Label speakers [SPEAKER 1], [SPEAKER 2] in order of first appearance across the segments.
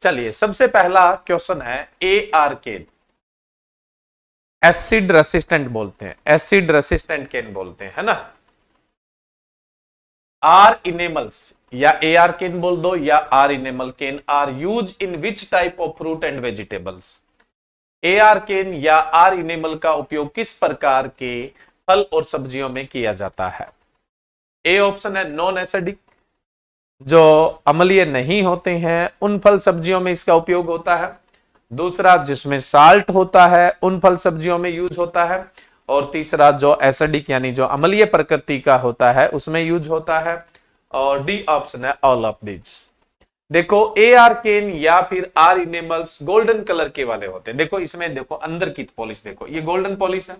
[SPEAKER 1] चलिए सबसे पहला क्वेश्चन है AR केन, एसिड रेसिस्टेंट बोलते हैं, एसिड रेसिस्टेंट केन बोलते हैं, है ना। आर इनेमल्स या AR केन बोल दो या R enamel can are use in which type of fruit and vegetables. AR can या आर इनेमल का उपयोग किस प्रकार के फल और सब्जियों में किया जाता है। ए ऑप्शन है नॉन एसिडिक, जो अम्लीय नहीं होते हैं उन फल सब्जियों में इसका उपयोग होता है। दूसरा जिसमें साल्ट होता है उन फल सब्जियों में यूज होता है। और तीसरा जो एसिडिक यानी जो अम्लीय प्रकृति का होता है उसमें यूज होता है। और डी ऑप्शन है ऑल ऑफ दिस। देखो AR केन या फिर आर इनेमल्स गोल्डन कलर के वाले होते हैं। देखो इसमें देखो अंदर की पॉलिश देखो, ये गोल्डन पॉलिश है,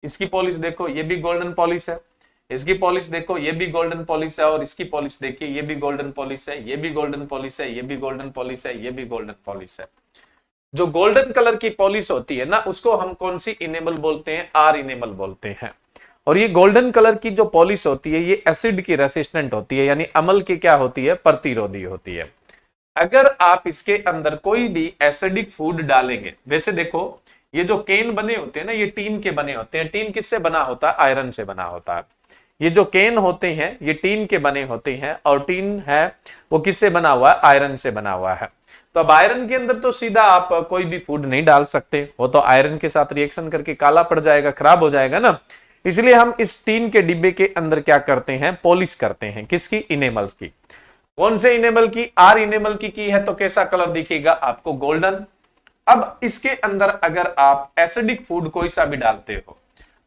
[SPEAKER 1] इसकी पॉलिश देखो ये भी गोल्डन पॉलिश है, इसकी पॉलिश देखो ये भी गोल्डन पॉलिश है, और इसकी पॉलिश देखिए ये भी गोल्डन पॉलिश है, ये भी गोल्डन पॉलिश है, ये भी गोल्डन पॉलिश है, ये भी गोल्डन पॉलिश है। जो गोल्डन कलर की पॉलिश होती है ना उसको हम कौन सी इनेमल बोलते हैं, आर इनेमल बोलते हैं। और ये गोल्डन कलर की जो पॉलिश होती है ये एसिड की रेसिस्टेंट होती है, यानी अम्ल की क्या होती है, प्रतिरोधी होती है। अगर आप इसके अंदर कोई भी एसिडिक फूड डालेंगे, वैसे देखो ये जो केन बने होते हैं ना ये टीन के बने होते हैं। टीन किससे बना होता है, आयरन से बना होता है। ये जो केन होते हैं ये टीन के बने होते हैं, और टीन है वो किससे बना हुआ है, आयरन से बना हुआ है। तो अब आयरन के अंदर तो सीधा आप कोई भी फूड नहीं डाल सकते, वो तो आयरन के साथ रिएक्शन करके काला पड़ जाएगा, खराब हो जाएगा ना। इसलिए हम इस टीन के डिब्बे के अंदर क्या करते हैं, पॉलिश करते हैं, किसकी, इनेमल्स की। कौन से इनेमल की, आर इनेमल की है, तो कैसा कलर दिखेगा आपको, गोल्डन। अब इसके अंदर अगर आप एसिडिक फूड कोई सा भी डालते हो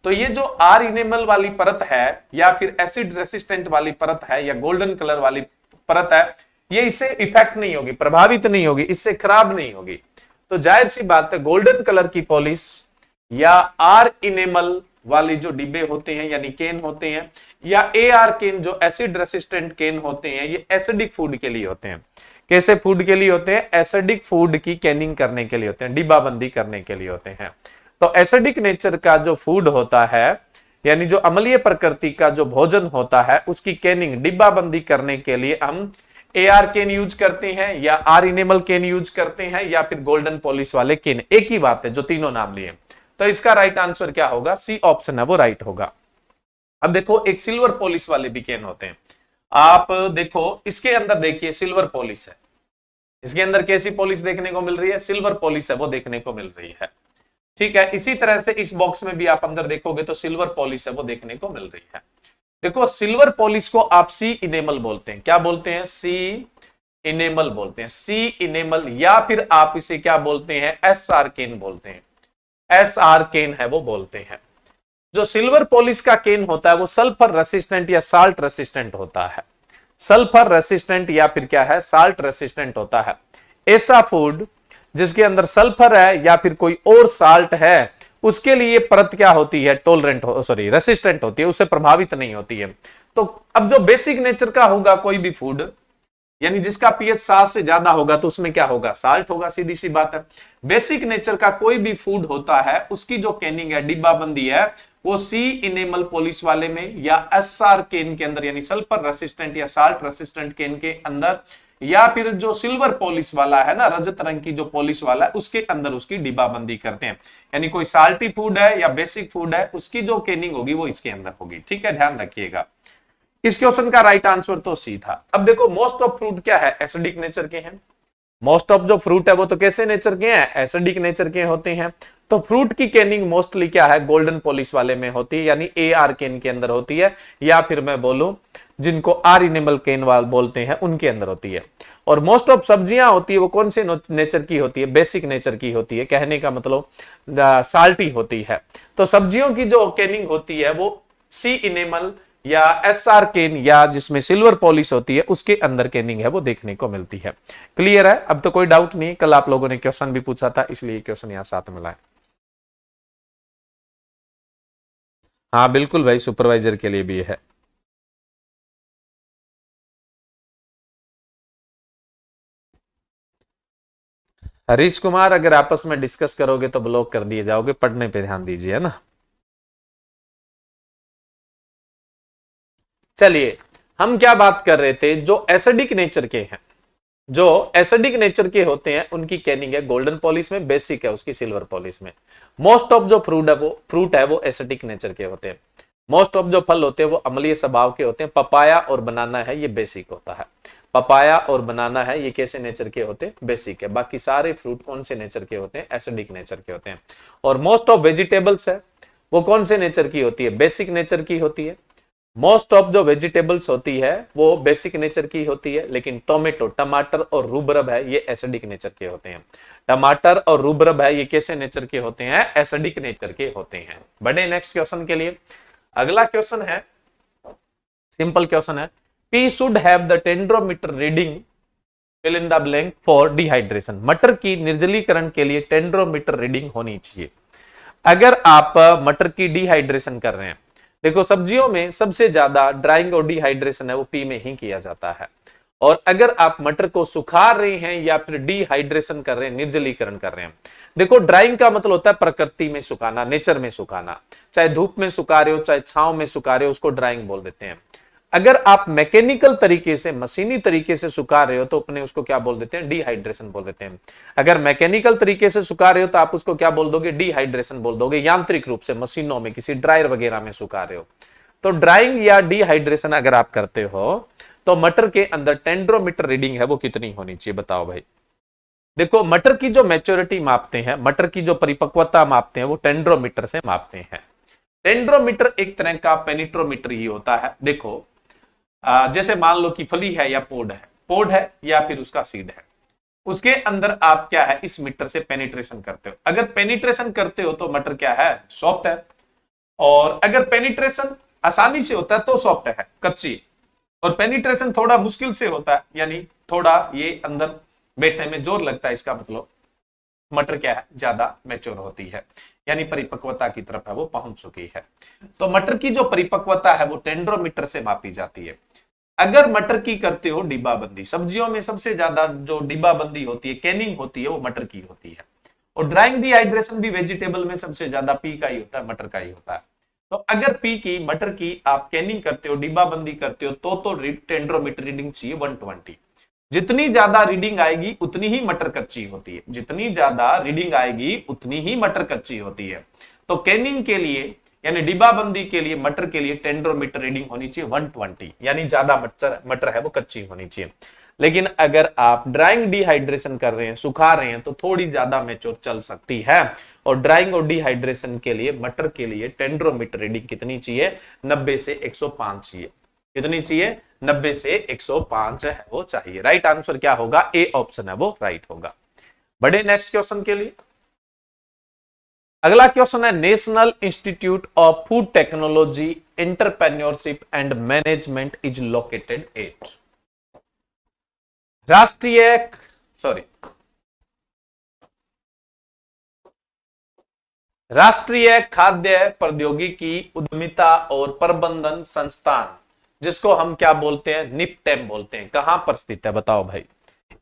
[SPEAKER 1] तो ये जो आर इनेमल वाली परत है या फिर एसिड रेसिस्टेंट वाली परत है या गोल्डन कलर वाली परत है, ये इससे इफेक्ट नहीं होगी, प्रभावित नहीं होगी, इससे खराब नहीं होगी। तो जाहिर सी बात है गोल्डन कलर की पॉलिश या आर इनेमल वाली जो डिब्बे होते हैं यानी केन होते हैं, या AR केन जो एसिड रेसिस्टेंट केन होते हैं, ये एसिडिक फूड के लिए होते हैं। कैसे फूड के लिए होते हैं, एसिडिक फूड की कैनिंग करने के लिए होते हैं, डिब्बाबंदी करने के लिए होते हैं। तो एसिडिक नेचर का जो फूड होता है यानी जो अम्लीय प्रकृति का जो भोजन होता है उसकी कैनिंग, डिब्बाबंदी करने के लिए हम AR केन यूज करते हैं या आर इनेमल केन यूज करते हैं या फिर गोल्डन पॉलिश वाले केन। एक ही बात है, जो तीनों नाम लिए। तो इसका राइट आंसर क्या होगा, सी ऑप्शन है वो राइट होगा। अब देखो एक सिल्वर पॉलिश वाले भी केन होते हैं। आप देखो इसके अंदर देखिए सिल्वर पॉलिश है, इसके अंदर कैसी पॉलिश देखने को मिल रही है, सिल्वर पॉलिश है वो देखने को मिल रही है। ठीक है, इसी तरह से इस बॉक्स में भी आप अंदर देखोगे तो सिल्वर पॉलिश है वो देखने को मिल रही है। देखो सिल्वर पॉलिश को आप सी इनेमल बोलते हैं, क्या बोलते हैं, सी इनेमल बोलते हैं, सी इनेमल, या फिर आप इसे क्या बोलते हैं, SR केन बोलते हैं, SR केन है वो बोलते हैं। जो सिल्वर पॉलिश का केन होता है वो सल्फर रेसिस्टेंट या साल्ट रेसिस्टेंट होता है, सल्फर रेसिस्टेंट या फिर क्या है, साल्ट रेसिस्टेंट होता है। ऐसा फूड जिसके अंदर सल्फर है या फिर कोई और साल्ट है उसके लिए परत क्या होती है, टॉलरेंट रेसिस्टेंट होती है, उससे प्रभावित नहीं होती है। तो अब जो बेसिक नेचर का होगा कोई भी फूड यानी जिसका पीएच 7 से ज्यादा होगा तो उसमें क्या होगा, साल्ट होगा, सीधी सी बात है। बेसिक नेचर का कोई भी फूड होता है उसकी जो कैनिंग है, डिब्बाबंदी है, वो सी इनेमल पॉलिश वाले में या SR केन के अंदर यानी सल्फर रेसिस्टेंट या साल्ट रेसिस्टेंट केन के अंदर, या फिर जो सिल्वर पॉलिश वाला है ना, रजत रंग की जो पॉलिश वाला है उसके अंदर उसकी डिब्बाबंदी करते हैं। यानी कोई साल्टी फूड है या बेसिक फूड है उसकी जो कैनिंग होगी वो इसके अंदर होगी। ठीक है, ध्यान रखिएगा। इस क्वेश्चन का राइट आंसर तो सी था। अब देखो मोस्ट ऑफ फ्रूट क्या है, एसिडिक नेचर के हैं। मोस्ट ऑफ जो फ्रूट है वो तो कैसे नेचर के हैं, एसिडिक नेचर के होते हैं। तो फ्रूट की कैनिंग मोस्टली क्या है, गोल्डन पॉलिश वाले में होती है यानी AR केन के अंदर होती है, या फिर मैं बोलूं जिनको आर इनेमल केन वाल बोलते हैं उनके अंदर होती है। और मोस्ट ऑफ सब्जियां होती है वो कौन से नेचर की होती है, बेसिक नेचर की होती है, कहने का मतलब साल्टी होती है। तो सब्जियों की जो कैनिंग होती है वो सी इनेमल या SR केन या जिसमें सिल्वर पॉलिश होती है उसके अंदर कैनिंग है वो देखने को मिलती है। क्लियर है, अब तो कोई डाउट नहीं। कल आप लोगों ने क्वेश्चन भी पूछा था इसलिए क्वेश्चन यहां साथ मिला है। हाँ बिल्कुल भाई, सुपरवाइजर के लिए भी है। हरीश कुमार, अगर आपस में डिस्कस करोगे तो ब्लॉक कर दिए जाओगे, पढ़ने पे ध्यान दीजिए, है ना। चलिए हम क्या बात कर रहे थे, जो एसिडिक नेचर के हैं जो एसिडिक नेचर के होते हैं उनकी कैनिंग है गोल्डन पॉलिश में, बेसिक है उसकी सिल्वर पॉलिश में। मोस्ट ऑफ जो फ्रूट है वो एसिडिक नेचर के होते हैं। मोस्ट ऑफ जो फल होते हैं वो अम्लीय स्वभाव के होते हैं। पपाया और बनाना है ये बेसिक होता है। पपाया और बनाना है ये कैसे नेचर के होते हैं? बेसिक है। बाकी सारे फ्रूट कौन से नेचर के होते हैं? एसिडिक नेचर के होते हैं। और मोस्ट ऑफ वेजिटेबल्स है वो कौन से नेचर की होती है? बेसिक नेचर की होती है। मोस्ट ऑफ जो वेजिटेबल्स होती है वो बेसिक नेचर की होती है, लेकिन टोमेटो, टमाटर और रूबरब है ये एसिडिक नेचर के होते हैं। टमाटर और रूबरब है ये कैसे नेचर के होते हैं? एसिडिक नेचर के होते हैं। बढ़े नेक्स्ट क्वेश्चन के लिए। अगला क्वेश्चन है, सिंपल क्वेश्चन है, P should have the tenderometer reading fill in the blank for dehydration. मटर की निर्जलीकरण के लिए टेंड्रोमीटर रीडिंग होनी चाहिए। अगर आप मटर की डिहाइड्रेशन कर रहे हैं, देखो सब्जियों में सबसे ज्यादा ड्राइंग और डिहाइड्रेशन है वो पी में ही किया जाता है। और अगर आप मटर को सुखा रहे हैं या फिर डिहाइड्रेशन कर रहे हैं, निर्जलीकरण कर रहे हैं, देखो ड्राइंग का मतलब होता है प्रकृति में सुखाना, नेचर में सुखाना। चाहे धूप में सुखा रहे हो चाहे छांव में सुखा रहे हो, उसको ड्राइंग बोल देते हैं। अगर आप मैकेनिकल तरीके से, मशीनी तरीके से सुखा रहे हो तो अपने उसको क्या बोल देते हैं? डिहाइड्रेशन बोल देते हैं। अगर मैकेनिकल तरीके से सुखा रहे हो तो आप उसको क्या बोल दोगे? डिहाइड्रेशन बोल दोगे। यांत्रिक रूप से मशीनों में किसी ड्रायर वगैरह में सुखा रहे हो तो ड्राइंग या डिहाइड्रेशन अगर आप करते हो तो मटर के अंदर टेंड्रोमीटर रीडिंग है वो कितनी होनी चाहिए? बताओ भाई। देखो मटर की जो मैच्योरिटी मापते हैं, मटर की जो परिपक्वता मापते हैं वो टेंड्रोमीटर से मापते हैं। टेंड्रोमीटर एक तरह का पेनिट्रोमीटर ही होता है। देखो जैसे मान लो कि फली है या पोड है या फिर उसका सीड है, उसके अंदर आप क्या है इस मीटर से पेनिट्रेशन करते हो। अगर पेनिट्रेशन करते हो तो मटर क्या है? सॉफ्ट है। और अगर पेनिट्रेशन आसानी से होता है तो सॉफ्ट है, कच्ची। और पेनिट्रेशन थोड़ा मुश्किल से होता है, यानी थोड़ा ये अंदर बैठने में जोर लगता है, इसका मतलब मटर क्या है? ज्यादा मैच्योर होती है, यानी परिपक्वता की तरफ है वो पहुंच चुकी है। तो मटर की जो परिपक्वता है वो टेंड्रोमीटर से मापी जाती है। अगर मटर की करते हो डिब्बाबंदी, सब्जियों में सबसे ज्यादा जो डिब्बाबंदी होती है, कैनिंग होती है, वो मटर की होती है। और ड्राइंग डिहाइड्रेशन भी वेजिटेबल में सबसे ज्यादा पी का ही होता है, मटर का ही होता है। तो अगर पी की, मटर की आप कैनिंग करते हो, डिब्बाबंदी करते हो तो टेंड्रोमीटर रीडिंग चाहिए 120। जितनी ज्यादा रीडिंग आएगी उतनी ही मटर कच्ची होती है, जितनी ज्यादा रीडिंग आएगी उतनी ही मटर कच्ची होती है। तो कैनिंग के लिए यानी डिब्बाबंदी के लिए मटर के लिए टेंड्रोमीटर रीडिंग होनी चाहिए 120, यानी ज्यादा मटर है वो कच्ची होनी चाहिए। लेकिन अगर आप ड्राइंग डिहाइड्रेशन कर रहे हैं, सुखा रहे हैं, तो थोड़ी ज्यादा मैच्योर चल सकती है। और ड्राइंग और डिहाइड्रेशन के लिए मटर के लिए टेंड्रोमीटर रीडिंग कितनी चाहिए? 90 से 105 चाहिए। कितनी चाहिए? 90 से 105 है वो चाहिए। राइट आंसर क्या होगा? ए ऑप्शन है वो राइट होगा। बढ़े नेक्स्ट क्वेश्चन के लिए। अगला क्वेश्चन है, national institute of food technology entrepreneurship and management is located at. राष्ट्रीय खाद्य प्रौद्योगिकी उद्यमिता और प्रबंधन संस्थान, जिसको हम क्या बोलते हैं? निपटेम बोलते हैं, कहां पर स्थित है? बताओ भाई।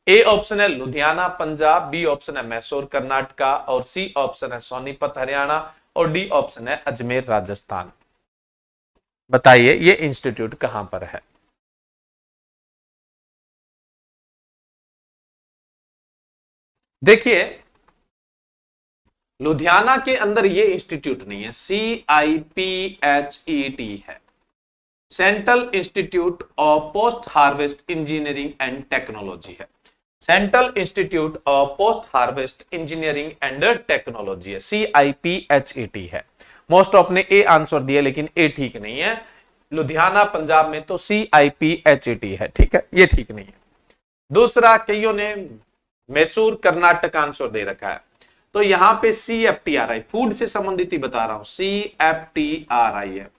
[SPEAKER 1] ए ऑप्शन है लुधियाना पंजाब, बी ऑप्शन है मैसूर कर्नाटका, और सी ऑप्शन है सोनीपत हरियाणा, और डी ऑप्शन है अजमेर राजस्थान। बताइए ये इंस्टीट्यूट कहां पर है? देखिए लुधियाना के अंदर ये इंस्टीट्यूट नहीं है, CIPHET है, central institute of post harvest engineering and technology है। Central institute of post harvest engineering and technology है, CIPHET है। मोस्ट ऑफ ने ए आंसर दिया लेकिन ए ठीक नहीं है। लुधियाना पंजाब में तो CIPHET है, ठीक है, ये ठीक नहीं है। दूसरा, कईयों ने मैसूर कर्नाटक आंसर दे रखा है, तो यहां पे CFTRI, फूड से संबंधित ही बता रहा हूं, CFTRI है,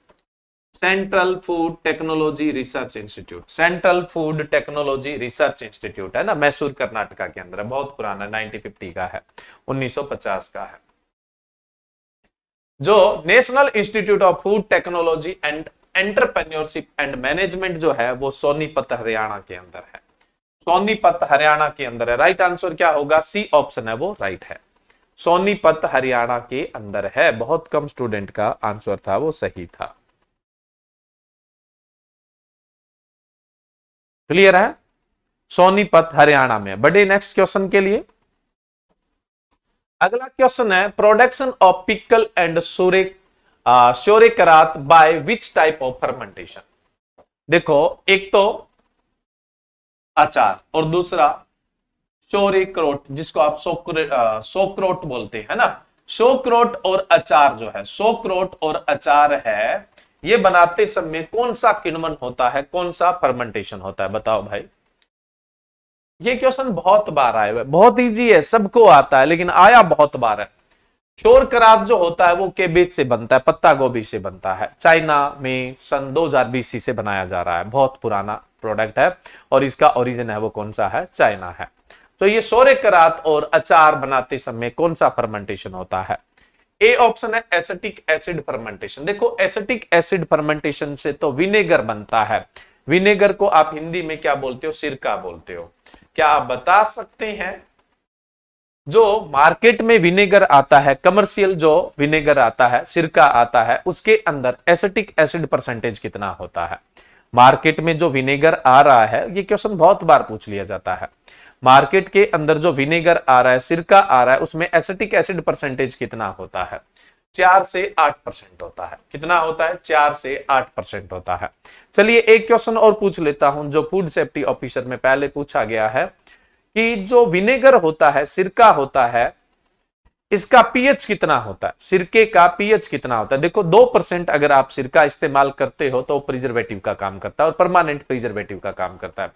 [SPEAKER 1] central food technology research institute. Central food technology research institute है ना, मैसूर कर्नाटका के अंदर है, बहुत पुराना 1950 का है, 1950 का है। जो national institute of food technology and entrepreneurship and management जो है वो सोनीपत हरियाणा के अंदर है, सोनीपत हरियाणा के अंदर है। राइट आंसर क्या होगा? सी ऑप्शन है वो राइट है, सोनीपत हरियाणा के अंदर है। बहुत कम स्टूडेंट का आंसर था वो सही था। क्लियर है? सोनीपत हरियाणा में। बढ़े नेक्स्ट क्वेश्चन के लिए। अगला क्वेश्चन है production of pickle and sauerkraut by which type of fermentation. देखो एक तो अचार और दूसरा शोरेक्रोट, जिसको आप सोक्रोट बोलते हैं ना। सोक्रोट और अचार जो है, सोक्रोट और अचार है, ये बनाते समय कौन सा किण्वन होता है, कौन सा फर्मेंटेशन होता है, बताओ भाई। ये क्वेश्चन बहुत बार आया है, बहुत इजी है, सबको आता है, लेकिन आया बहुत बार है। शोरकरात जो होता है वो केबेज से बनता है, पत्ता गोभी से बनता है। चाइना में सन 2000 BC से बनाया जा रहा है, बहुत पुराना प्रोडक्ट है और इसका ओरिजिन है वो कौन सा है, चाइना है। तो ये शोरकरात और अचार बनाते समय कौन सा फर्मेंटेशन होता है? ए ऑप्शन है एसिटिक एसिड फर्मेंटेशन। देखो एसिटिक एसिड फर्मेंटेशन से तो विनेगर बनता है। विनेगर को आप हिंदी में क्या बोलते हो? सिरका बोलते हो। क्या आप बता सकते हैं जो मार्केट में विनेगर आता है, कमर्शियल जो विनेगर आता है, सिरका आता है, उसके अंदर एसिटिक एसिड परसेंटेज कितना होता है? मार्केट में जो विनेगर आ रहा है, ये क्वेश्चन बहुत बार पूछ लिया जाता है, मार्केट के अंदर जो विनेगर आ रहा है, सिरका आ रहा है, उसमें एसिटिक एसिड परसेंटेज कितना होता है? 4 से 8% होता है। कितना होता है? 4 से 8% होता है। चलिए एक क्वेश्चन और पूछ लेता हूं, जो फूड सेफ्टी ऑफिसर में पहले पूछा गया है कि जो विनेगर होता है, सिरका होता है, इसका पीएच कितना होता है? सिरके का पीएच कितना होता है? देखो 2% अगर आप सिरका इस्तेमाल करते हो तो प्रिजर्वेटिव का काम करता है और परमानेंट प्रिजर्वेटिव का काम करता है।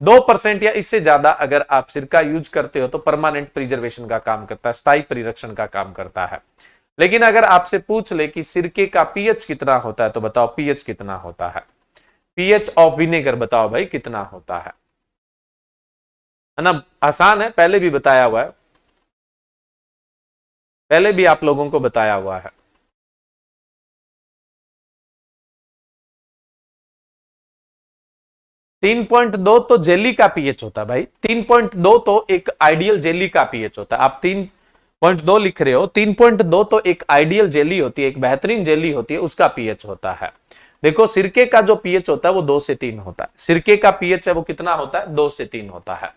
[SPEAKER 1] 2% या इससे ज्यादा अगर आप सिरका यूज करते हो तो परमानेंट प्रिजर्वेशन का काम करता है, स्थायी परिरक्षण का काम करता है। लेकिन अगर आपसे पूछ ले कि सिरके का पीएच कितना होता है, तो बताओ पीएच कितना होता है? पीएच ऑफ विनेगर बताओ भाई कितना होता है ना? आसान है, पहले भी बताया हुआ है, पहले भी आप लोगों को बताया हुआ है। तीन 3.2 तो जेली का पीएच होता है भाई। 3.2 तो एक आइडियल जेली का पीएच होता है। आप 3.2 लिख रहे हो, 3.2 तो एक आइडियल जेली होती है, एक बेहतरीन जेली होती है, उसका पीएच होता है। देखो सिरके का जो पीएच होता है वो 2 से 3 होता है। सिरके का पीएच है वो कितना होता है? 2 से 3 होता है।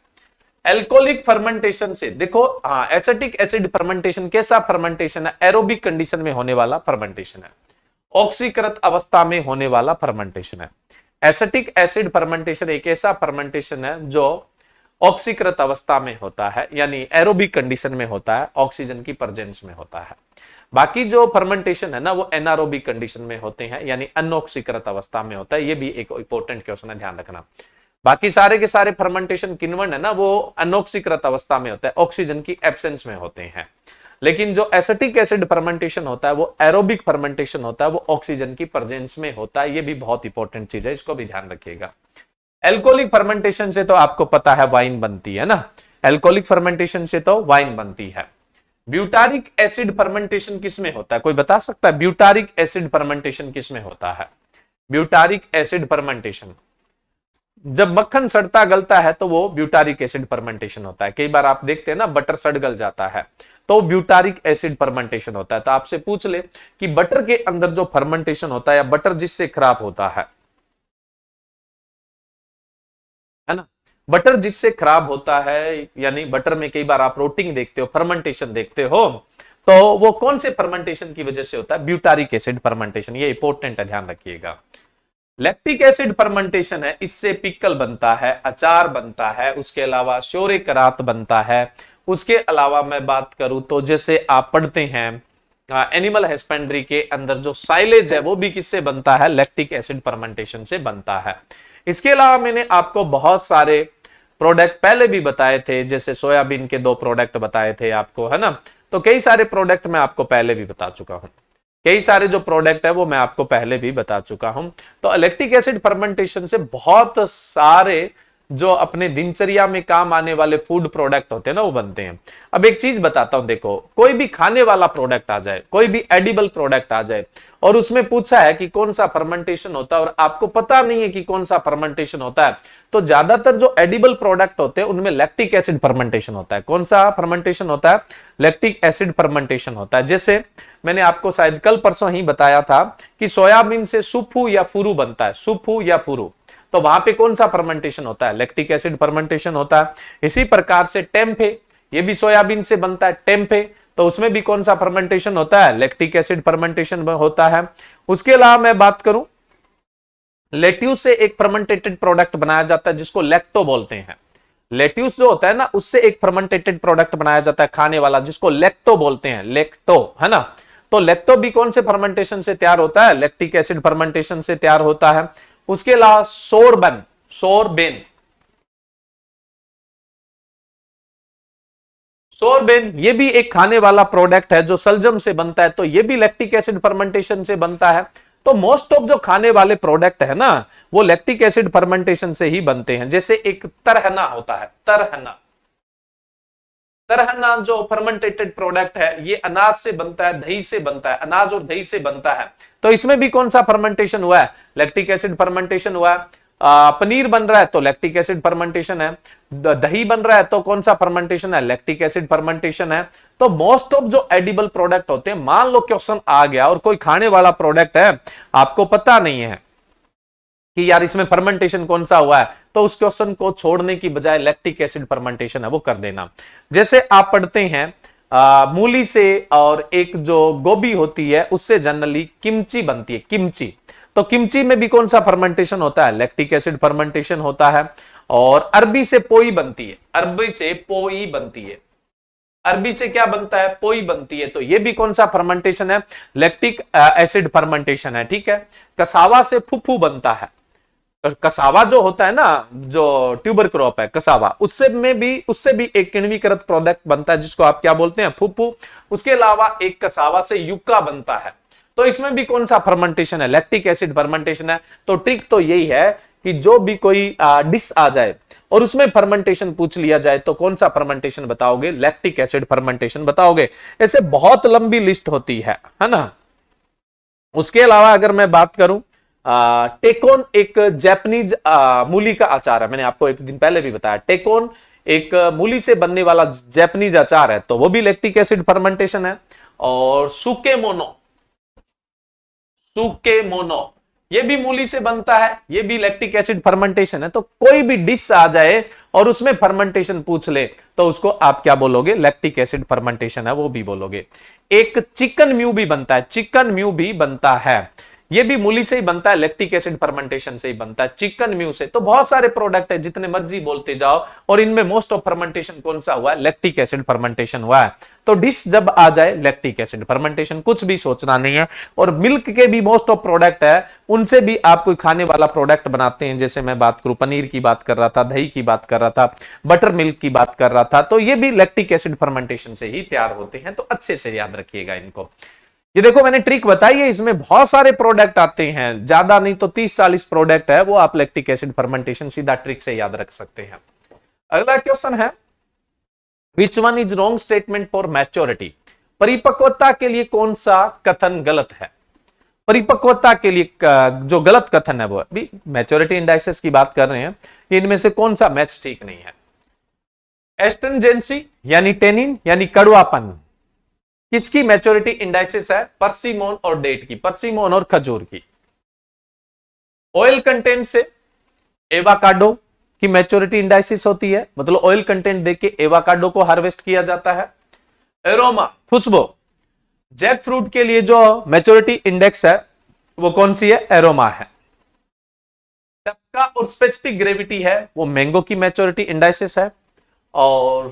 [SPEAKER 1] एल्कोहलिक फर्मेंटेशन से देखो, हाँ, एसिटिक एसिड फर्मेंटेशन कैसा फर्मेंटेशन है? एरोबिक कंडीशन में होने वाला फर्मेंटेशन है, ऑक्सीकृत अवस्था में होने वाला फर्मेंटेशन है। एसिटिक एसिड फर्मेंटेशन एक ऐसा फर्मेंटेशन है जो ऑक्सीकृत अवस्था में होता है, यानी एरोबिक कंडीशन में होता है, ऑक्सीजन की प्रेजेंस में होता है। बाकी जो फर्मेंटेशन है ना वो एनारोबिक कंडीशन में होते हैं, यानी अनऑक्सीकृत अवस्था में होता है। ये भी एक इंपॉर्टेंट क्वेश्चन है, ध्यान रखना। बाकी सारे के सारे फर्मेंटेशन किण्वन है ना वो अनऑक्सीकृत अवस्था में होता है, ऑक्सीजन की एब्सेंस में होते हैं। लेकिन जो एसिटिक एसिड फर्मेंटेशन होता है वो एरोबिक फर्मेंटेशन होता है, वो ऑक्सीजन की प्रेजेंस में होता है। ये भी बहुत इंपॉर्टेंट चीज है, इसको भी ध्यान रखिएगा। एल्कोहलिक फर्मेंटेशन से तो आपको पता है वाइन बनती है ना, एल्कोहलिक फर्मेंटेशन से तो वाइन बनती है। ब्यूटारिक एसिड फर्मेंटेशन किसमें होता है? कोई बता सकता है ब्यूटारिक एसिड फर्मेंटेशन किसमें होता है? ब्यूटारिक एसिड फर्मेंटेशन जब मक्खन सड़ता गलता है तो वो ब्यूटारिक एसिड फर्मेंटेशन होता है। कई बार आप देखते हैं ना बटर सड़ गल जाता है तो ब्यूटारिक एसिड फर्मेंटेशन होता है। तो आपसे पूछ ले कि बटर के अंदर जो फर्मेंटेशन होता है या बटर जिससे खराब होता है ना, बटर जिससे खराब होता है, यानी बटर में कई बार आप रोटिंग देखते हो, फर्मेंटेशन देखते हो, तो वो कौन से फर्मेंटेशन की वजह से होता है? Butyric acid fermentation. ये इंपॉर्टेंट है, ध्यान रखिएगा। लैक्टिक एसिड फर्मेंटेशन है, इससे पिकल बनता है, अचार बनता है, उसके अलावा शोरेकरात बनता है। उसके अलावा मैं बात करूं तो जैसे आप पढ़ते हैं एनिमल हस्बेंड्री के अंदर जो साइलेज है वो भी किससे बनता है? लैक्टिक एसिड फर्मेंटेशन से बनता है। इसके अलावा मैंने आपको बहुत सारे प्रोडक्ट पहले भी बताए थे, जैसे सोयाबीन के 2 प्रोडक्ट बताए थे आपको, है ना। तो कई सारे प्रोडक्ट मैं आपको पहले भी बता चुका हूं, कई सारे जो प्रोडक्ट है वो मैं आपको पहले भी बता चुका हूं। तो लैक्टिक एसिड फर्मेंटेशन से बहुत सारे जो अपने दिनचर्या में काम आने वाले फूड प्रोडक्ट होते हैं ना वो बनते हैं। अब एक चीज बताता हूं, देखो कोई भी खाने वाला प्रोडक्ट आ जाए, कोई भी एडिबल प्रोडक्ट आ जाए और उसमें पूछा है कि कौन सा फर्मेंटेशन होता है और आपको पता नहीं है कि कौन सा फर्मेंटेशन होता है, तो ज्यादातर जो एडिबल प्रोडक्ट होते हैं उनमें लैक्टिक एसिड फर्मेंटेशन होता है। कौन सा फर्मेंटेशन होता है? लैक्टिक एसिड फर्मेंटेशन होता है। जैसे मैंने आपको शायद कल परसों ही बताया था कि सोयाबीन से सुफू या फुरू बनता है, सुफू या फुरू। तो वहां पे कौन सा फर्मेंटेशन होता है? लैक्टिक एसिड फर्मेंटेशन होता है। इसी प्रकार से टेम्पे, ये भी सोयाबीन से बनता है टेम्पे, तो उसमें भी कौन सा फर्मेंटेशन होता है? लैक्टिक एसिड फर्मेंटेशन होता है। उसके अलावा मैं बात करूं, लेट्यूस से एक फर्मेंटेटेड प्रोडक्ट बनाया जाता है जिसको लैक्टो बोलते हैं। लेट्यूस जो होता है ना, उससे एक फर्मेंटेटेड प्रोडक्ट बनाया जाता है खाने वाला, जिसको लैक्टो बोलते हैं, लैक्टो, है ना। तो लैक्टो भी कौन से फर्मेंटेशन से तैयार होता है? लैक्टिक एसिड फर्मेंटेशन से तैयार होता है। उसके अलावा सोरबन, सोरबेन, सोरबेन ये भी एक खाने वाला प्रोडक्ट है जो सलजम से बनता है, तो ये भी लैक्टिक एसिड फर्मेंटेशन से बनता है। तो मोस्ट ऑफ जो खाने वाले प्रोडक्ट है ना, वो लैक्टिक एसिड फर्मेंटेशन से ही बनते हैं। जैसे एक तरहना होता है, तरहना, तरहना जो फर्मेंटेटेड प्रोडक्ट है, ये अनाज से बनता है, दही से बनता है, अनाज और दही से बनता है। तो इसमें भी कौन सा फर्मेंटेशन हुआ है? लैक्टिक एसिड फर्मेंटेशन हुआ है। पनीर बन रहा है तो लैक्टिक एसिड फर्मेंटेशन है। दही बन रहा है तो कौन सा फर्मेंटेशन है? लैक्टिक एसिड फर्मेंटेशन है। तो मोस्ट ऑफ जो एडिबल प्रोडक्ट होते हैं, मान लो क्वेश्चन आ गया और कोई खाने वाला प्रोडक्ट है, आपको पता नहीं है कि यार इसमें फर्मेंटेशन कौन सा हुआ है, तो उस क्वेश्चन को छोड़ने की बजाय लैक्टिक एसिड फर्मेंटेशन है वो कर देना। जैसे आप पढ़ते हैं मूली से और एक जो गोभी होती है उससे जनरली किमची बनती है, किमची। तो किमची में भी कौन सा फर्मेंटेशन होता है? लैक्टिक एसिड फर्मेंटेशन होता है। और अरबी से पोई बनती है, अरबी से पोई बनती है, अरबी से क्या बनता है? पोई बनती है। तो ये भी कौन सा फर्मेंटेशन है? लैक्टिक एसिड फर्मेंटेशन है, ठीक है। कसावा से फुफू बनता है। कसावा जो होता है ना, जो ट्यूबर क्रॉप है कसावा, उससे भी एक किण्वीकृत प्रोडक्ट बनता है जिसको आप क्या बोलते हैं? फुफू। उसके अलावा एक कसावा से युक्का बनता है। तो इसमें भी कौन सा फर्मेंटेशन है? लैक्टिक एसिड फर्मेंटेशन है। तो ट्रिक तो यही है कि जो भी कोई डिश आ जाए और उसमें फर्मेंटेशन पूछ लिया जाए तो कौन सा फर्मेंटेशन बताओगे? लैक्टिक एसिड फर्मेंटेशन बताओगे। ऐसे बहुत लंबी लिस्ट होती है ना। उसके अलावा अगर मैं बात करूं, टेकोन एक जापानीज मूली का अचार है, मैंने आपको एक दिन पहले भी बताया। टेकोन एक मूली से बनने वाला जापानीज अचार है, तो वो भी लैक्टिक एसिड फर्मेंटेशन है। और सुकेमोनो, सुकेमोनो ये भी मूली से बनता है, ये भी लैक्टिक एसिड फर्मेंटेशन है। तो कोई भी डिश आ जाए और उसमें फर्मेंटेशन पूछ ले तो उसको आप क्या बोलोगे? लैक्टिक एसिड फर्मेंटेशन है वो भी बोलोगे। एक चिकन म्यू भी बनता है, चिकन म्यू भी बनता है, ये भी मूली से ही बनता है, लैक्टिक एसिड फर्मेंटेशन से ही बनता है, चिकन म्यू से। तो बहुत सारे प्रोडक्ट है, जितने मर्जी बोलते जाओ, और इनमें मोस्ट ऑफ फर्मेंटेशन कौन सा हुआ है? लैक्टिक एसिड फर्मेंटेशन हुआ है। तो डिश जब आ जाए लैक्टिक एसिड फर्मेंटेशन, कुछ भी सोचना नहीं है। और मिल्क के भी मोस्ट ऑफ प्रोडक्ट है, उनसे भी आप कोई खाने वाला प्रोडक्ट बनाते हैं। जैसे मैं बात करूं, पनीर की बात कर रहा था, दही की बात कर रहा था, बटर मिल्क की बात कर रहा था, तो ये भी लैक्टिक एसिड फर्मेंटेशन से ही तैयार होते हैं। तो अच्छे से याद रखिएगा इनको। ये देखो मैंने ट्रिक बताई है, इसमें बहुत सारे प्रोडक्ट आते हैं, ज्यादा नहीं तो 30-40 प्रोडक्ट है, वो आप लैक्टिक एसिड फर्मेंटेशन सीधा ट्रिक से याद रख सकते हैं। अगला क्वेश्चन है, which one is wrong statement for maturity? परिपक्वता के लिए कौन सा कथन गलत है? परिपक्वता के लिए जो गलत कथन है वो, अभी मैच्योरिटी इंडाइसेस की बात कर रहे हैं, इनमें से कौन सा मैच ठीक नहीं है? एस्ट्रिंजेंसी यानी टेनिन यानी कड़वापन, किसकी मैच्योरिटी इंडाइसिस है? पर्सिमोन और डेट की, पर्सिमोन और खजूर की। ऑयल कंटेंट से एवाकाडो की मैच्योरिटी इंडाइसिस होती है, मतलब ऑयल कंटेंट देके एवाकाडो को हार्वेस्ट किया जाता है। एरोमा, खुशबू, जैक फ्रूट के लिए जो मैच्योरिटी इंडेक्स है वो कौन सी है? एरोमा है। टपका और स्पेसिफिक ग्रेविटी है वो मैंगो की मैच्योरिटी इंडाइसिस है। और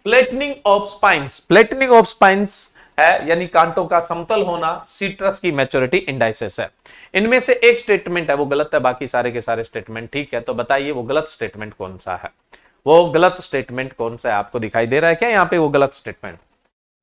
[SPEAKER 1] flattening of spines, flattening of spines है यानी कांटों का समतल होना, सिट्रस की मैच्योरिटी इंडाइसेस है। इनमें से एक स्टेटमेंट है वो गलत है, बाकी सारे के सारे स्टेटमेंट ठीक है। तो बताइए वो गलत स्टेटमेंट कौन सा है? वो गलत स्टेटमेंट कौन सा है? आपको दिखाई दे रहा है क्या यहाँ पे वो गलत स्टेटमेंट?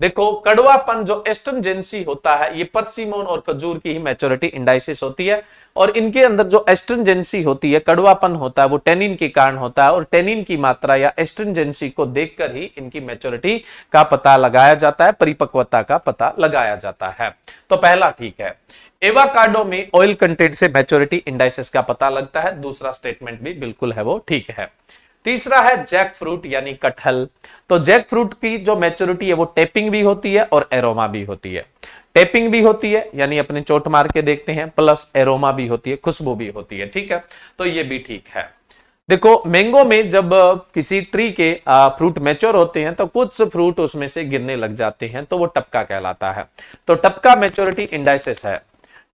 [SPEAKER 1] देखो, कड़वापन जो एस्ट्रिंजेंसी होता है, ये पर्सिमोन और खजूर की ही मैच्योरिटी इंडाइसिस होती है। और इनके अंदर जो एस्ट्रिंजेंसी होती है, कड़वापन होता है, वो टेनिन के कारण होता है। और टेनिन की मात्रा या एस्ट्रिंजेंसी को देखकर ही इनकी मैच्योरिटी का पता लगाया जाता है, परिपक्वता का पता लगाया जाता है। तो पहला ठीक है। एवाकाडो में ऑयल कंटेंट से मैच्योरिटी इंडाइसिस का पता लगता है, दूसरा स्टेटमेंट भी बिल्कुल है वो ठीक है। तीसरा है जैक फ्रूट यानी कटहल। तो जैक फ्रूट की जो मैच्योरिटी है वो टेपिंग भी होती है और एरोमा भी होती है। टेपिंग भी होती है, यानी अपने चोट मार के देखते हैं, प्लस एरोमा भी होती है, खुशबू भी होती है, ठीक है, तो ये भी ठीक है। देखो मैंगो में जब किसी ट्री के फ्रूट मैच्योर होते हैं तो कुछ फ्रूट उसमें से गिरने लग जाते हैं, तो वो टपका कहलाता है। तो टपका मैच्योरिटी इंडाइसिस है।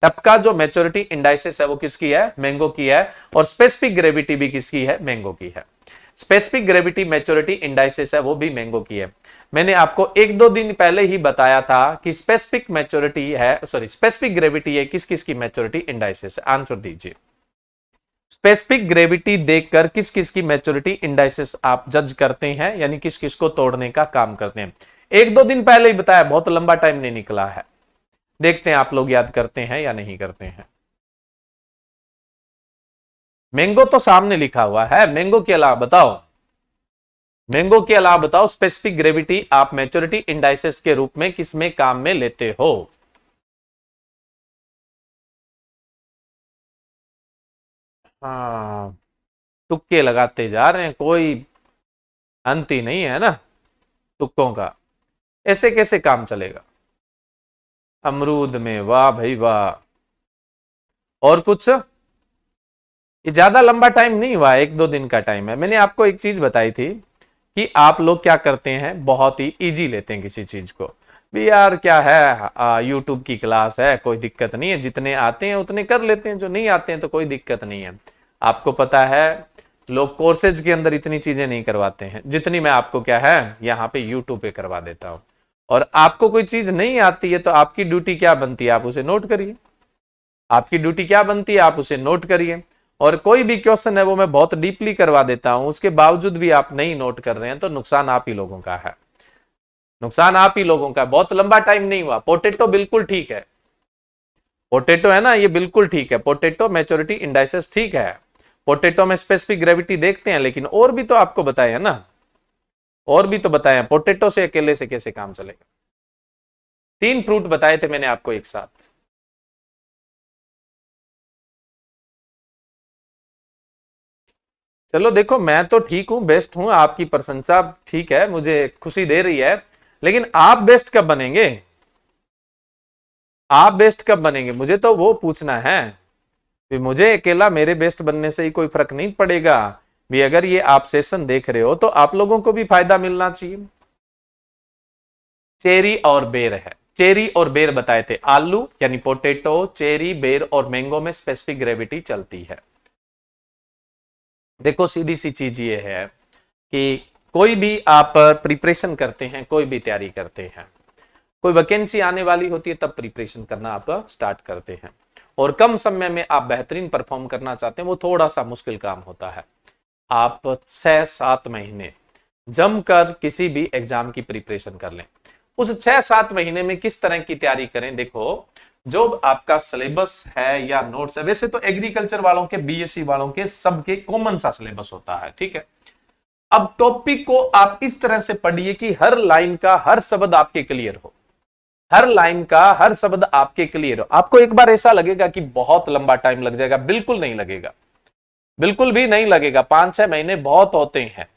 [SPEAKER 1] टपका जो मैच्योरिटी इंडाइसिस है वो किसकी है? मैंगो की है। और स्पेसिफिक ग्रेविटी भी किसकी है? मैंगो की है। स्पेसिफिक ग्रेविटी मैच्योरिटी इंडाइसिस है वो भी मैंगो की है। मैंने आपको 1-2 दिन पहले ही बताया था कि स्पेसिफिक मैच्योरिटी है, सॉरी स्पेसिफिक ग्रेविटी है किस किस की मैच्योरिटी इंडाइसिस है। आंसर दीजिए। स्पेसिफिक ग्रेविटी देखकर किस किस की मैच्योरिटी इंडाइसिस आप जज करते हैं, यानी किस किस को तोड़ने का काम करते हैं। 1-2 दिन पहले ही बताया, बहुत लंबा टाइम नहीं निकला है। देखते हैं आप लोग याद करते हैं या नहीं करते हैं। मैंगो तो सामने लिखा हुआ है, मैंगो के अलावा बताओ, मैंगो के अलावा बताओ स्पेसिफिक ग्रेविटी आप मैच्योरिटी इंडाइसिस के रूप में किस में काम में लेते हो। हाँ, तुक्के लगाते जा रहे हैं, कोई अंत ही नहीं है ना तुक्कों का। ऐसे कैसे काम चलेगा। अमरूद में, वाह भाई वाह। और कुछ? ये ज्यादा लंबा टाइम नहीं हुआ, 1-2 दिन का टाइम है। मैंने आपको एक चीज बताई थी कि आप लोग क्या करते हैं, बहुत ही इजी लेते हैं किसी चीज को भी। यार क्या है, यूट्यूब की क्लास है, कोई दिक्कत नहीं है, जितने आते हैं उतने कर लेते हैं, जो नहीं आते हैं तो कोई दिक्कत नहीं है। आपको पता है लोग कोर्सेज के अंदर इतनी चीजें नहीं करवाते हैं जितनी मैं आपको क्या है यहाँ पे यूट्यूब पे करवा देता हूं। और आपको कोई चीज नहीं आती है तो आपकी ड्यूटी क्या बनती है, आप उसे नोट करिए। आपकी ड्यूटी क्या बनती है, आप उसे नोट करिए। और कोई भी क्वेश्चन है वो मैं बहुत डीपली करवा देता हूं, उसके बावजूद भी आप नहीं नोट कर रहे हैं तो नुकसान आप ही लोगों का है। नुकसान आप ही लोगों का। बहुत लंबा टाइम नहीं हुआ। पोटैटो बिल्कुल ठीक है, पोटैटो है ना, ये बिल्कुल ठीक है। पोटैटो मैच्योरिटी इंडाइसेस ठीक है। पोटैटो में स्पेसिफिक ग्रेविटी देखते हैं, लेकिन और भी तो आपको बताया ना, और भी तो बताया। पोटैटो से अकेले से कैसे काम चलेगा। 3 फ्रूट बताए थे मैंने आपको एक साथ। चलो देखो, मैं तो ठीक हूं, बेस्ट हूं, आपकी प्रशंसा ठीक है, मुझे खुशी दे रही है, लेकिन आप बेस्ट कब बनेंगे? आप बेस्ट कब बनेंगे, मुझे तो वो पूछना है। भी मुझे अकेला मेरे बेस्ट बनने से ही कोई फर्क नहीं पड़ेगा भी। अगर ये आप सेशन देख रहे हो तो आप लोगों को भी फायदा मिलना चाहिए। चेरी और बेर है। चेरी और बेर बताए थे। आलू यानी पोटैटो, चेरी, बेर और मैंगो में स्पेसिफिक ग्रेविटी चलती है। देखो सीधी सी चीज ये है कि कोई भी आप प्रिपरेशन करते हैं, कोई भी तैयारी करते हैं, कोई वैकेंसी आने वाली होती है तब प्रिपरेशन करना आप स्टार्ट करते हैं। और कम समय में आप बेहतरीन परफॉर्म करना चाहते हैं, वो थोड़ा सा मुश्किल काम होता है। आप 6-7 महीने जमकर किसी भी एग्जाम की प्रिपरेशन कर लें। उस 6-7 महीने में किस तरह की तैयारी करें। देखो जो आपका सिलेबस है या नोट्स है, वैसे तो एग्रीकल्चर वालों के, बीएससी वालों के सबके कॉमन सा सिलेबस होता है, ठीक है। अब टॉपिक को आप इस तरह से पढ़िए कि हर लाइन का हर शब्द आपके क्लियर हो, हर लाइन का हर शब्द आपके क्लियर हो। आपको एक बार ऐसा लगेगा कि बहुत लंबा टाइम लग जाएगा, बिल्कुल नहीं लगेगा, बिल्कुल भी नहीं लगेगा। 5-6 महीने बहुत होते हैं।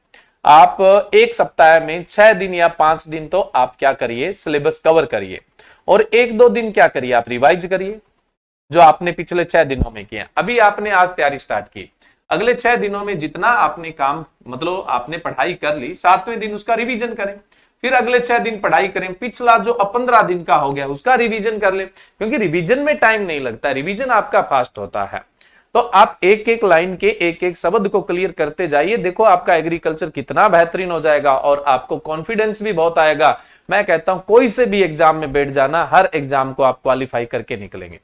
[SPEAKER 1] आप एक सप्ताह में 6 दिन या 5 दिन तो आप क्या करिए, सिलेबस कवर करिए, और 1-2 दिन क्या करिए, आप रिवाइज करिए जो आपने पिछले 6 दिनों में किया। अभी आपने आज तैयारी स्टार्ट की, अगले 6 दिनों में जितना आपने काम, मतलब आपने पढ़ाई कर ली, 7वें दिन उसका रिवीजन करें। फिर अगले 6 दिन पढ़ाई करें, पिछला जो 15 दिन का हो गया उसका रिवीजन कर ले, क्योंकि रिवीजन में टाइम नहीं लगता, रिवीजन आपका फास्ट होता है। तो आप एक एक लाइन के एक एक शब्द को क्लियर करते जाइए। देखो आपका एग्रीकल्चर कितना बेहतरीन हो जाएगा और आपको कॉन्फिडेंस भी बहुत आएगा। मैं कहता हूं कोई से भी एग्जाम में बैठ जाना, हर एग्जाम को आप क्वालिफाई करके निकलेंगे,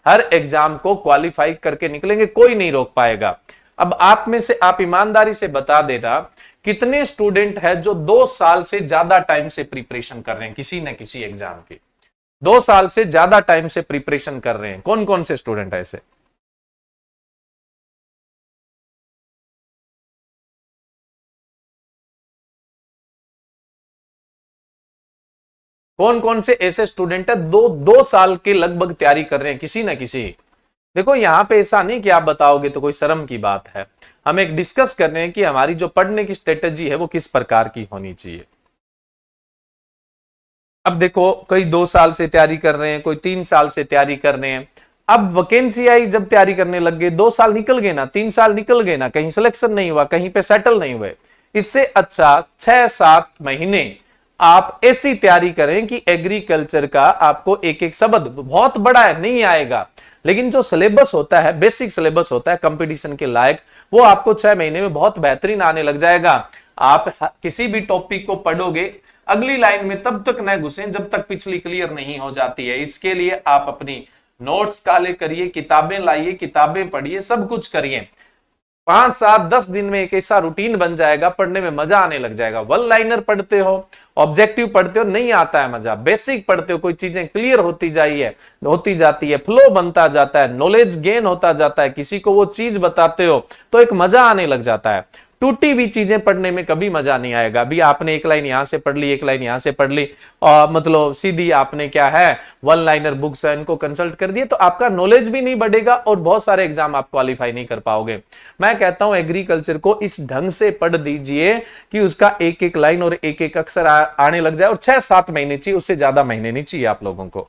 [SPEAKER 1] हर एग्जाम को क्वालिफाई करके निकलेंगे, कोई नहीं रोक पाएगा। अब आप में से आप ईमानदारी से बता देना, कितने स्टूडेंट है जो 2 साल से ज्यादा टाइम से प्रिपरेशन कर रहे हैं किसी न किसी एग्जाम की। 2 साल से ज्यादा टाइम से प्रिपरेशन कर रहे हैं, कौन कौन से स्टूडेंट है ऐसे? कौन कौन से ऐसे स्टूडेंट है 2 साल के लगभग तैयारी कर रहे हैं किसी ना किसी। देखो यहां पे ऐसा नहीं कि आप बताओगे तो कोई शर्म की बात है। हम एक डिस्कस कर रहे हैं कि हमारी जो पढ़ने की स्ट्रेटेजी है वो किस प्रकार की होनी चाहिए। अब देखो कोई 2 साल से तैयारी कर रहे हैं, कोई 3 साल से तैयारी कर रहे हैं। अब वैकेंसी आई, जब तैयारी करने लग गए, 2 साल निकल गए ना, 3 साल निकल गए ना, कहीं सिलेक्शन नहीं हुआ, कहीं पे सेटल नहीं हुए। इससे अच्छा 6-7 महीने आप ऐसी तैयारी करें कि एग्रीकल्चर का आपको एक एक शब्द, बहुत बड़ा है नहीं आएगा, लेकिन जो सिलेबस होता है, बेसिक सिलेबस होता है कंपटीशन के लायक, वो आपको 6 महीने में बहुत बेहतरीन आने लग जाएगा। आप किसी भी टॉपिक को पढ़ोगे, अगली लाइन में तब तक न घुसें जब तक पिछली क्लियर नहीं हो जाती है। इसके लिए आप अपनी नोट्स काले करिए, किताबें लाइए, किताबें पढ़िए, सब कुछ करिए। 5-7-10 दिन में एक ऐसा रूटीन बन जाएगा, पढ़ने में मजा आने लग जाएगा। वन लाइनर पढ़ते हो, ऑब्जेक्टिव पढ़ते हो, नहीं आता है मजा। बेसिक पढ़ते हो, कोई चीजें क्लियर होती जाती है, फ्लो बनता जाता है, नॉलेज गेन होता जाता है, किसी को वो चीज बताते हो तो एक मजा आने लग जाता है। टूटी हुई चीजें पढ़ने में कभी मजा नहीं आएगा। अभी आपने एक लाइन यहां से पढ़ ली, एक लाइन यहां से पढ़ ली, और मतलब सीधी आपने क्या है, वन लाइनर बुक्स है, इनको कंसल्ट कर दिए, तो आपका नॉलेज भी नहीं बढ़ेगा और बहुत सारे एग्जाम आप क्वालिफाई नहीं कर पाओगे। मैं कहता हूं एग्रीकल्चर को इस ढंग से पढ़ दीजिए कि उसका एक एक लाइन और एक एक अक्षर आने लग जाए, और 6-7 महीने चाहिए, उससे ज्यादा महीने नहीं चाहिए आप लोगों को।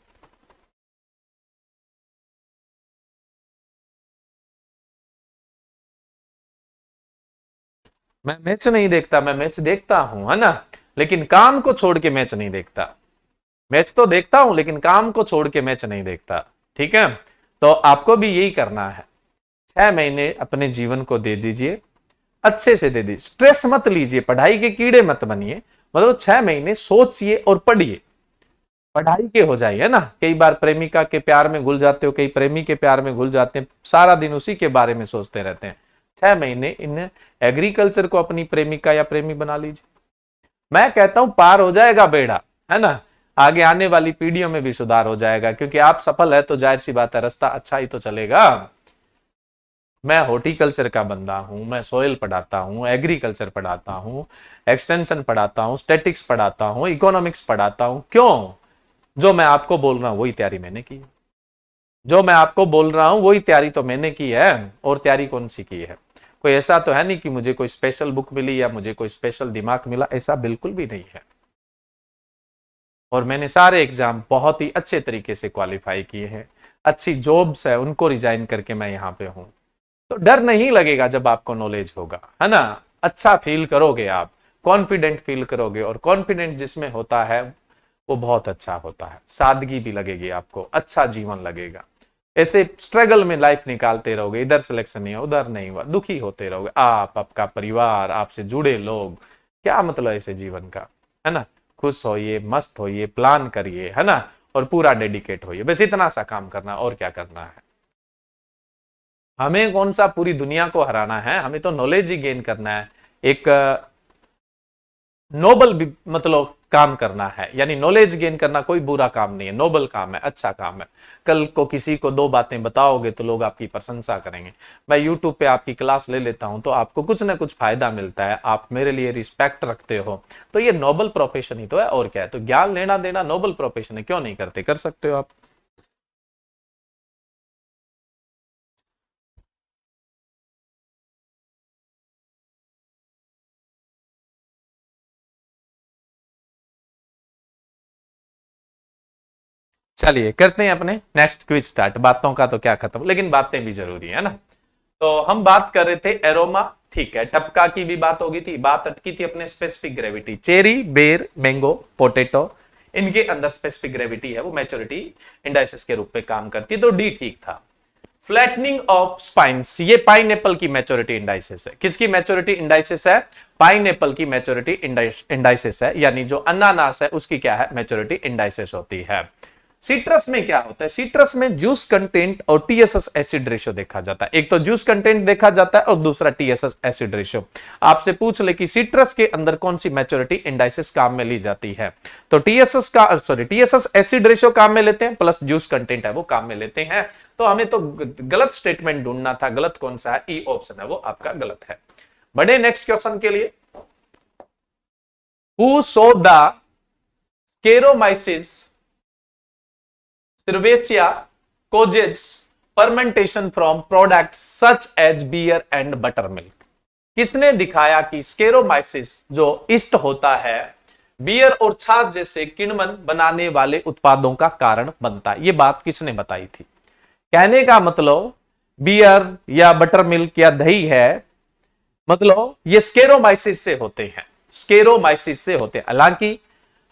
[SPEAKER 1] मैं मैच नहीं देखता, मैं मैच देखता हूं, है ना, लेकिन काम को छोड़ के मैच नहीं देखता। मैच तो देखता हूं लेकिन काम को छोड़ के मैच नहीं देखता। ठीक है, तो आपको भी यही करना है। 6 महीने अपने जीवन को दे दीजिए, अच्छे से दे दीजिए, स्ट्रेस मत लीजिए, पढ़ाई के कीड़े मत बनिए। मतलब 6 महीने सोचिए और पढ़िए, पढ़ाई के हो जाइए ना। कई बार प्रेमिका के प्यार में घुल जाते हो, कई प्रेमी के प्यार में घुल जाते हैं, सारा दिन उसी के बारे में सोचते रहते हैं। 6 महीने इन एग्रीकल्चर को अपनी प्रेमिका या प्रेमी बना लीजिए। मैं कहता हूं पार हो जाएगा बेड़ा, है ना, आगे आने वाली पीढ़ियों में भी सुधार हो जाएगा, क्योंकि आप सफल है तो जाहिर सी बात है रास्ता अच्छा ही तो चलेगा। मैं हॉर्टिकल्चर का बंदा हूं, मैं सोयल पढ़ाता हूं, एग्रीकल्चर पढ़ाता हूं, एक्सटेंशन पढ़ाता हूं, स्टैटिक्स पढ़ाता हूं, इकोनॉमिक्स पढ़ाता हूं। क्यों? जो मैं आपको बोल रहा हूं वही तैयारी मैंने की है, जो मैं आपको बोल रहा हूं वही तैयारी तो मैंने की है। और तैयारी कौन सी की है? कोई ऐसा तो है नहीं कि मुझे कोई स्पेशल बुक मिली या मुझे कोई स्पेशल दिमाग मिला, ऐसा बिल्कुल भी नहीं है। और मैंने सारे एग्जाम बहुत ही अच्छे तरीके से क्वालिफाई किए हैं, अच्छी जॉब्स है उनको रिजाइन करके मैं यहाँ पे हूं। तो डर नहीं लगेगा जब आपको नॉलेज होगा, है ना, अच्छा फील करोगे, आप कॉन्फिडेंट फील करोगे, और कॉन्फिडेंट जिसमें होता है वो बहुत अच्छा होता है। सादगी भी लगेगी आपको, अच्छा जीवन लगेगा। ऐसे स्ट्रगल में लाइफ निकालते रहोगे, इधर सिलेक्शन नहीं हुआ, उधर नहीं हुआ, दुखी होते रहोगे आप, आपका परिवार, आपसे जुड़े लोग, क्या मतलब ऐसे जीवन का, है ना। खुश होइए, मस्त होइए, प्लान करिए, है ना, और पूरा डेडिकेट होइए, बस इतना सा काम करना, और क्या करना है। हमें कौन सा पूरी दुनिया को हराना है, हमें तो नॉलेज ही गेन करना है। एक नोबल मतलब काम करना है, यानी नॉलेज गेन करना कोई बुरा काम नहीं है, नोबल काम है, अच्छा काम है। कल को किसी को 2 बातें बताओगे तो लोग आपकी प्रशंसा करेंगे। मैं यूट्यूब पे आपकी क्लास ले लेता हूं तो आपको कुछ ना कुछ फायदा मिलता है, आप मेरे लिए रिस्पेक्ट रखते हो, तो ये नोबल प्रोफेशन ही तो है, और क्या है। तो ज्ञान लेना देना नोबल प्रोफेशन है, क्यों नहीं करते, कर सकते हो आप। चलिए करते हैं अपने नेक्स्ट क्विज स्टार्ट। बातों का तो क्या खत्म, लेकिन बातें भी जरूरी है ना। तो हम बात कर रहे थे एरोमा, ठीक है, टपका की भी बात हो गई थी, बात अटकी थी अपने स्पेसिफिक ग्रेविटी। चेरी, बेर, मैंगो, पोटैटो, इनके अंदर स्पेसिफिक ग्रेविटी है, वो मैच्योरिटी इंडाइसेस के रूप में काम करती है, तो डी ठीक था। फ्लैटनिंग ऑफ स्पाइन्स, ये पाइनएप्पल की मैच्योरिटी इंडाइसेस है। किसकी मैच्योरिटी इंडाइसेस है? पाइनएप्पल की मैच्योरिटी इंडाइसेस है, यानी जो अनानास है उसकी क्या है, मैच्योरिटी इंडाइसेस होती है। सिट्रस में क्या होता है? सिट्रस में जूस कंटेंट और टीएसएस एसिड रेशियो देखा जाता है। एक तो जूस कंटेंट देखा जाता है और दूसरा टीएसएस एसिड रेशियो। आपसे पूछ ले कि सिट्रस के अंदर कौन सी मैच्योरिटी इंडाइसेस काम में ली जाती है, तो टीएसएस एसिड रेशियो काम में लेते हैं, प्लस जूस कंटेंट है वो काम में लेते हैं। तो हमें तो गलत स्टेटमेंट ढूंढना था, गलत कौन सा है, ई ऑप्शन है वो आपका गलत है। बड़े नेक्स्ट क्वेश्चन के लिए, who so the saccharomyces Cerevisia causes fermentation from products such as beer and buttermilk। किसने दिखाया कि स्केरोमाइसिस जो ईस्ट होता है बियर और छाछ जैसे किण्वन बनाने वाले उत्पादों का कारण बनता है। ये बात किसने बताई थी? कहने का मतलब बियर या बटर मिल्क या दही है, मतलब ये स्केरोमाइसिस से होते हैं, स्केरोमाइसिस से होते हैं। हालांकि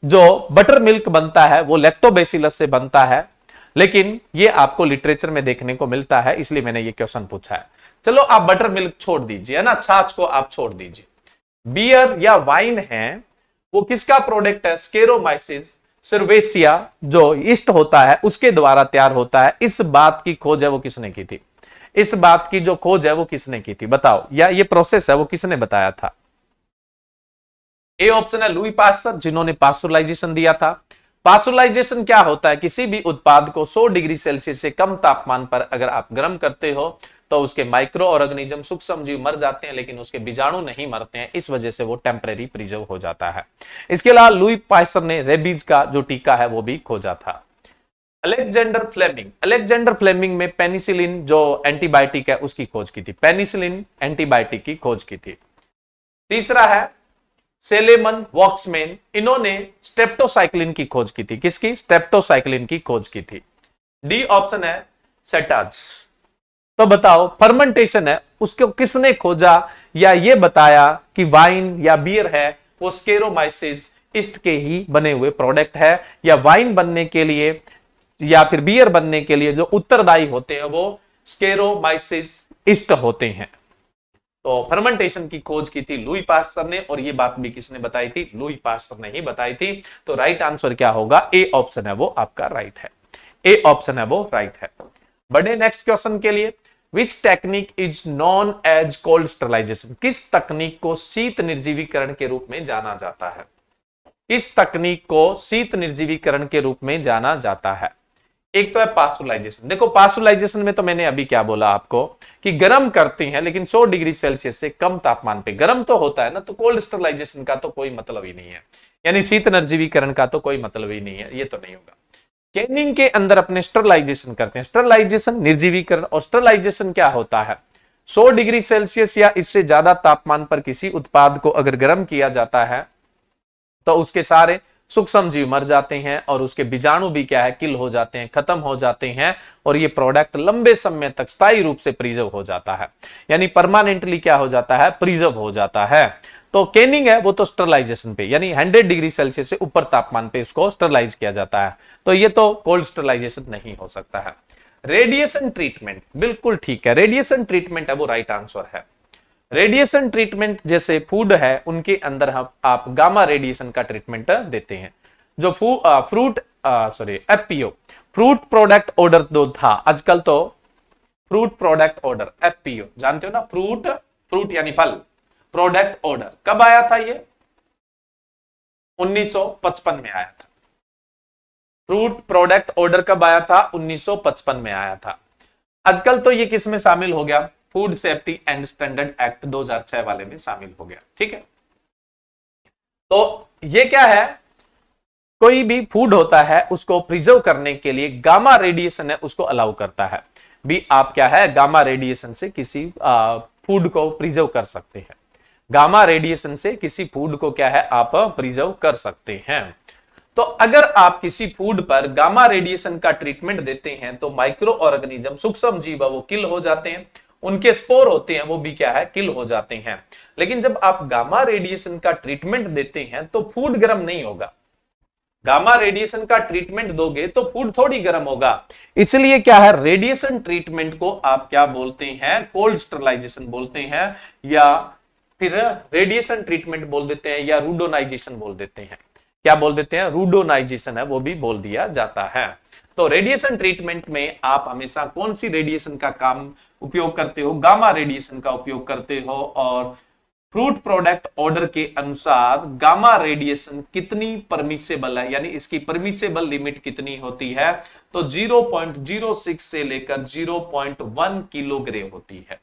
[SPEAKER 1] जो बटर मिल्क बनता है वो लैक्टोबैसिलस से बनता है, लेकिन ये आपको लिटरेचर में देखने को मिलता है, इसलिए मैंने ये क्वेश्चन पूछा है। चलो आप बटर मिल्क छोड़ दीजिए, है ना, छाछ को आप छोड़ दीजिए। बियर या वाइन है वो किसका प्रोडक्ट है? स्केरोमाइसिस सर्वेसिया जो ईस्ट होता है उसके द्वारा तैयार होता है। इस बात की खोज है वो किसने की थी? इस बात की जो खोज है वो किसने की थी बताओ, या ये प्रोसेस है वो किसने बताया था? ए ऑप्शन है लुई पास्चर, जिन्होंने पास्चुराइजेशन दिया था। पास्चुराइजेशन क्या होता है? किसी भी उत्पाद को 100 डिग्री सेल्सियस से कम तापमान पर अगर आप गर्म करते हो तो उसके माइक्रो ऑर्गेनिज्म सूक्ष्म जीव मर जाते हैं, लेकिन उसके बीजाणु नहीं मरते हैं, इस वजह से वो टेम्परेरी प्रिजर्व हो जाता है। इसके अलावा लुई पास्चर ने रेबीज का जो टीका है वो भी खोजा था। अलेक्जेंडर फ्लेमिंग में पेनिसिलिन जो एंटीबायोटिक है उसकी खोज की थी, पेनिसिलिन एंटीबायोटिक की खोज की थी। तीसरा है सेलेमन वॉक्समैन, इन्होंने स्ट्रेप्टोसाइक्लिन की खोज की थी। किसकी? स्ट्रेप्टोसाइक्लिन की खोज की थी। डी ऑप्शन है सेटाज। तो बताओ फर्मेंटेशन है उसको किसने खोजा या ये बताया कि वाइन या बियर है वो स्केरोमाइसिस ईस्ट के ही बने हुए प्रोडक्ट है, या वाइन बनने के लिए या फिर बियर बनने के लिए जो उत्तरदायी होते हैं वो स्केरोमाइसिस ईस्ट होते हैं। तो फर्मेंटेशन की खोज की थी लुई पास्चर ने, और ये बात भी किसने बताई थी? लुई पास्चर ने ही बताई थी। तो राइट आंसर क्या होगा? ए ऑप्शन है वो आपका राइट है। ए ऑप्शन है वो राइट है। बढ़े नेक्स्ट क्वेश्चन के लिए। Which technique is known as cold sterilisation, किस तकनीक को शीत निर्जीवीकरण के रूप में जाना जाता है? इस तकनीक को शीत निर्जीवीकरण के रूप में जाना जाता है। एक तो है पास्चुराइजेशन। देखो पास्चुराइजेशन में तो मैंने अभी क्या बोला आपको कि गर्म करते हैं, लेकिन 100 डिग्री सेल्सियस से कम तापमान पे गर्म तो होता है ना, तो कोल्ड स्टरलाइजेशन का तो कोई मतलब ही नहीं है, यानी शीत निर्जीवीकरण का तो कोई मतलब ही नहीं है, ये तो नहीं होगा। कैनिंग के अंदर अपने स्टरलाइजेशन करते हैं, स्टरलाइजेशन निर्जीवीकरण। और स्टरलाइजेशन क्या होता है? 100 डिग्री सेल्सियस या इससे ज्यादा तापमान पर किसी उत्पाद को अगर गर्म किया जाता है तो उसके सारे सूक्ष्म जीव मर जाते हैं और उसके बीजाणु भी क्या है? किल हो जाते हैं, खत्म हो जाते हैं, और ये प्रोडक्ट लंबे समय तक स्थायी रूप से प्रिजर्व हो जाता है, यानी परमानेंटली क्या हो जाता है? प्रिजर्व हो जाता है। तो कैनिंग है वो तो स्टरलाइजेशन पे, यानी 100 डिग्री सेल्सियस से ऊपर तापमान पे उसको स्टरलाइज किया जाता है, तो ये तो कोल्ड स्टरलाइजेशन नहीं हो सकता है। रेडिएशन ट्रीटमेंट, बिल्कुल ठीक है, रेडिएशन ट्रीटमेंट है वो राइट आंसर है। रेडिएशन ट्रीटमेंट जैसे फूड है उनके अंदर आप गामा रेडिएशन का ट्रीटमेंट देते हैं। जो एफपीओ फ्रूट प्रोडक्ट ऑर्डर दो था, आजकल तो फ्रूट प्रोडक्ट ऑर्डर एफपीओ जानते हो ना, फ्रूट यानी फल, प्रोडक्ट ऑर्डर कब आया था? ये 1955 में आया था। फ्रूट प्रोडक्ट ऑर्डर कब आया था? 1955 में आया था। आजकल तो ये किस में शामिल हो गया? Food safety and standard act 2006 वाले में शामिल हो गया। ठीक है, तो ये क्या है? कोई भी फूड होता है उसको प्रिजर्व करने के लिए गामा रेडिएशन है उसको अलाउ करता है। भी आप क्या है? गामा रेडिएशन से किसी फूड को प्रिजर्व कर सकते हैं। गामा रेडिएशन से किसी फूड को क्या है? आप प्रिजर्व कर सकते हैं। तो अगर आप किसी फूड पर गामा रेडिएशन का ट्रीटमेंट देते हैं तो माइक्रो ऑर्गेनिज्म सूक्ष्म जीव वो किल हो जाते हैं, उनके स्पोर होते हैं वो भी क्या है? किल हो जाते हैं। लेकिन जब आप गामा रेडिएशन का ट्रीटमेंट देते हैं तो फूड गर्म नहीं होगा। गामा रेडिएशन का ट्रीटमेंट दोगे तो फूड थोड़ी गर्म होगा, इसलिए क्या है? रेडिएशन ट्रीटमेंट को आप क्या बोलते हैं? कोल्ड स्टरलाइजेशन बोलते हैं, या फिर रेडिएशन ट्रीटमेंट बोल देते हैं, या रूडोनाइजेशन बोल देते हैं। क्या बोल देते हैं? रूडोनाइजेशन है वो भी बोल दिया जाता है। तो रेडिएशन ट्रीटमेंट में आप हमेशा कौन सी रेडिएशन का काम उपयोग करते हो? गामा रेडिएशन का उपयोग करते हो। और फ्रूट प्रोडक्ट ऑर्डर के अनुसार गामा रेडिएशन कितनी परमिसेबल है, यानी इसकी परमिसेबल लिमिट कितनी होती है? तो 0.06 से लेकर 0.1 किलोग्राम होती है।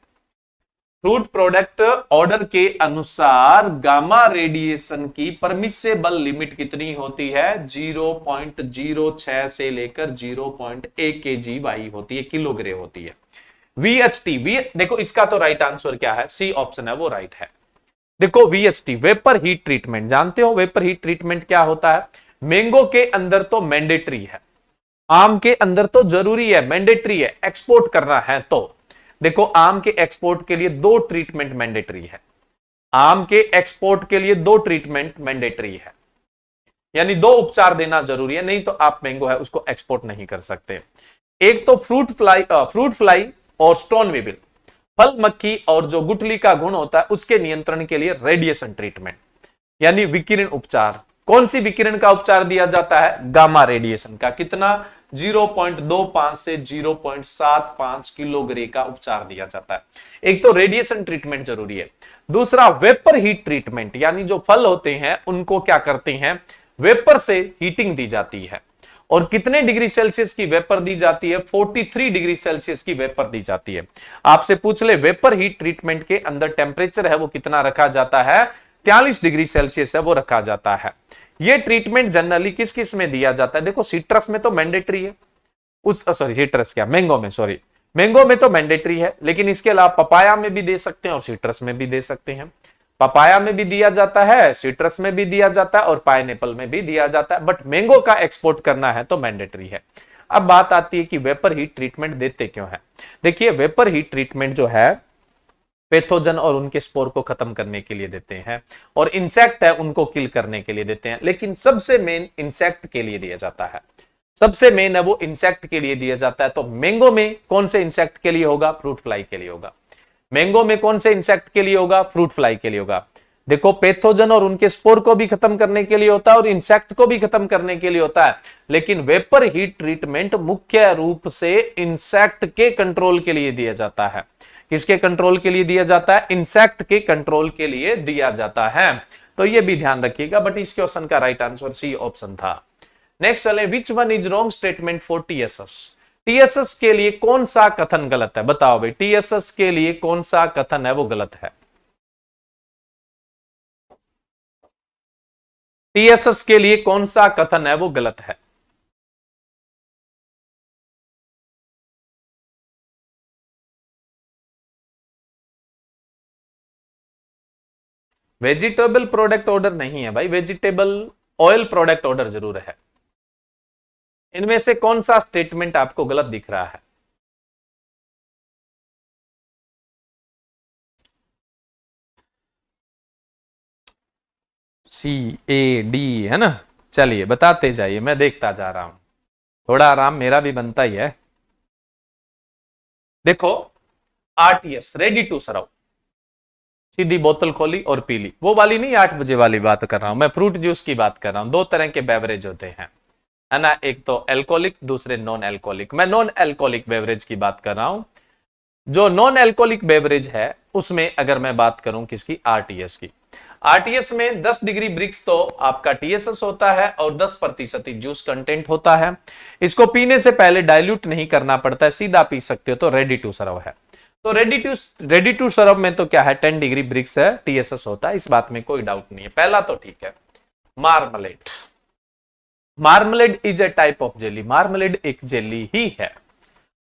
[SPEAKER 1] फ्रूट प्रोडक्ट ऑर्डर के अनुसार गामा रेडिएशन की परमिसेबल लिमिट कितनी होती है? 0.06 से लेकर 0.1 kg होती है, किलोग्राम होती है। VHT देखो इसका तो राइट आंसर क्या है? सी ऑप्शन है वो राइट है। देखो VHT वेपर हीट ट्रीटमेंट, जानते हो वेपर हीट ट्रीटमेंट क्या होता है? मैंगो के अंदर तो मैंडेटरी है, आम के अंदर तो जरूरी है, मैंडेटरी है, एक्सपोर्ट करना है तो देखो आम के एक्सपोर्ट के लिए दो ट्रीटमेंट मैंडेटरी है, आम के एक्सपोर्ट के लिए दो ट्रीटमेंट मैंडेटरी है, यानी दो उपचार देना जरूरी है, नहीं तो आप मैंगो है उसको एक्सपोर्ट नहीं कर सकते। एक तो फ्रूट फ्लाई और स्टोन विबिल, फल मक्खी और जो गुठली का गुण होता है उसके नियंत्रण के लिए रेडिएशन ट्रीटमेंट, यानी विकिरण उपचार। कौन सी विकिरण का उपचार दिया जाता है? गामा रेडिएशन का। कितना? 0.25 से 0.75 किलो ग्रे का उपचार दिया जाता है। एक तो रेडिएशन ट्रीटमेंट जरूरी है, दूसरा वेपर हीट ट्रीटमेंट, यानी जो फल होते हैं उनको क्या करते हैं, वेपर से हीटिंग दी जाती है। और कितने डिग्री सेल्सियस की वेपर दी जाती है? 43 डिग्री सेल्सियस की वेपर दी जाती है। आपसे पूछ ले वेपर हीट ट्रीटमेंट के अंदर टेम्परेचर है वो कितना रखा जाता है? 43 डिग्री सेल्सियस है वो रखा जाता है। ये ट्रीटमेंट जनरली किस किस में दिया जाता है? देखो सिट्रस में तो मैंडेटरी है, सिट्रस क्या, मैंगो में, मैंगो में तो मैंडेटरी है, लेकिन इसके अलावा पपाया में भी दे सकते हैं और सिट्रस में भी दे सकते हैं। पपाया में भी दिया जाता है, सिट्रस में भी दिया जाता है और पाइनएप्पल में भी दिया जाता है, बट मैंगो का एक्सपोर्ट करना है तो मैंडेटरी है। अब बात आती है कि वेपर हीट ट्रीटमेंट देते क्यों है? देखिए वेपर हीट ट्रीटमेंट जो है पैथोजन और उनके स्पोर को खत्म करने के लिए देते हैं, और इंसेक्ट है उनको किल करने के लिए देते हैं, लेकिन सबसे मेन इंसेक्ट के लिए दिया जाता है, सबसे मेन है वो इंसेक्ट के लिए दिया जाता है। तो मैंगो में कौन से इंसेक्ट के लिए होगा? फ्रूट फ्लाई के लिए होगा। मैंगो में कौन से इंसेक्ट के लिए होगा? फ्रूट फ्लाई के लिए होगा। देखो पैथोजन और उनके स्पोर को भी खत्म करने के लिए होता है और इंसेक्ट को भी खत्म करने के लिए होता है, लेकिन वेपर हीट ट्रीटमेंट मुख्य रूप से इंसेक्ट के कंट्रोल के लिए दिया जाता है। किसके कंट्रोल के लिए दिया जाता है? इंसेक्ट के कंट्रोल के लिए दिया जाता है। तो ये भी ध्यान रखिएगा, बट इस क्वेश्चन का राइट आंसर सी ऑप्शन था। नेक्स्ट चले, which one is wrong statement for TSS? TSS के लिए कौन सा कथन गलत है? बताओ भाई, टीएसएस के लिए कौन सा कथन है वो गलत है? टीएसएस के लिए कौन सा कथन है वो गलत है? वेजिटेबल प्रोडक्ट ऑर्डर नहीं है भाई, वेजिटेबल ऑयल प्रोडक्ट ऑर्डर जरूर है। इनमें से कौन सा स्टेटमेंट आपको गलत दिख रहा है? CAD है ना? चलिए बताते जाइए, मैं देखता जा रहा हूं, थोड़ा आराम मेरा भी बनता ही है। देखो RTS रेडी टू सर्व, सीधी बोतल खोली और पी ली, वो वाली नहीं, 8 बजे वाली बात कर रहा हूं मैं, फ्रूट जूस की बात कर रहा हूं। दो तरह के बेवरेज होते हैं, है ना, एक तो एल्कोहलिक, दूसरे नॉन एल्कोहलिक। मैं नॉन एल्कोहलिक बेवरेज की बात कर रहा हूं। जो नॉन एल्कोहलिक बेवरेज है उसमें अगर मैं बात करूं किसकी? RTS की। RTS में 10 डिग्री ब्रिक्स तो आपका TSS होता है और 10% जूस कंटेंट होता है। इसको पीने से पहले डाइल्यूट नहीं करना पड़ता है, सीधा पी सकते हो, तो रेडी टू सर्व है। तो रेडी टू सर्व में तो क्या है? 10 डिग्री ब्रिक्स है, TSS होता है, इस बात में कोई डाउट नहीं है, पहला तो ठीक है। Marmalade, marmalade is a type of jelly, marmalade एक जेली ही है,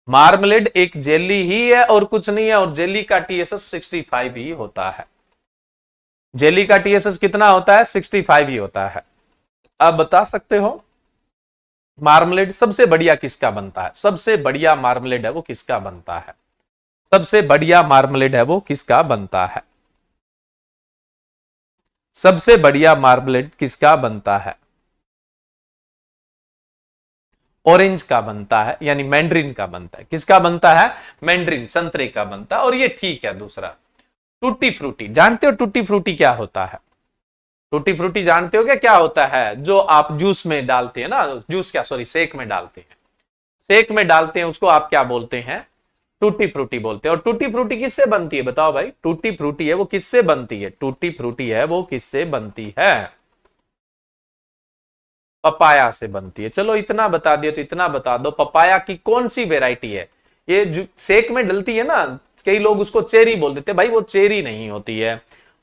[SPEAKER 1] मार्मलेड एक जेली ही है और कुछ नहीं है, और जेली का TSS 65 ही होता है। जेली का TSS कितना होता है? 65 ही होता है। अब बता सकते हो मार्मलेड सबसे बढ़िया किसका बनता है? सबसे बढ़िया मार्मलेड है वो किसका बनता है? सबसे बढ़िया मार्मलेड है वो किसका बनता है? सबसे बढ़िया मार्मलेड किसका बनता है? ऑरेंज का बनता है, यानी मैंड्रिन का बनता है। किसका बनता है? मैंड्रिन, संतरे का बनता है, और ये ठीक है। दूसरा टूटी फ्रूटी, जानते हो टूटी फ्रूटी क्या होता है? टूटी फ्रूटी जानते हो क्या होता है? जो आप जूस में डालते हैं ना, जूस क्या, सॉरी, शेक में डालते हैं, शेक में डालते हैं, उसको आप क्या बोलते हैं? टूटी फ्रूटी बोलते हैं। और टूटी फ्रूटी किससे बनती है? बताओ भाई, टूटी फ्रूटी है वो किससे बनती है? टूटी फ्रूटी है वो किससे बनती है? पपाया से बनती है। चलो इतना बता दिया तो इतना बता दो, पपाया की कौन सी वेराइटी है? ये जो शेक में डलती है ना, कई लोग उसको चेरी बोल देते हैं, भाई वो चेरी नहीं होती है,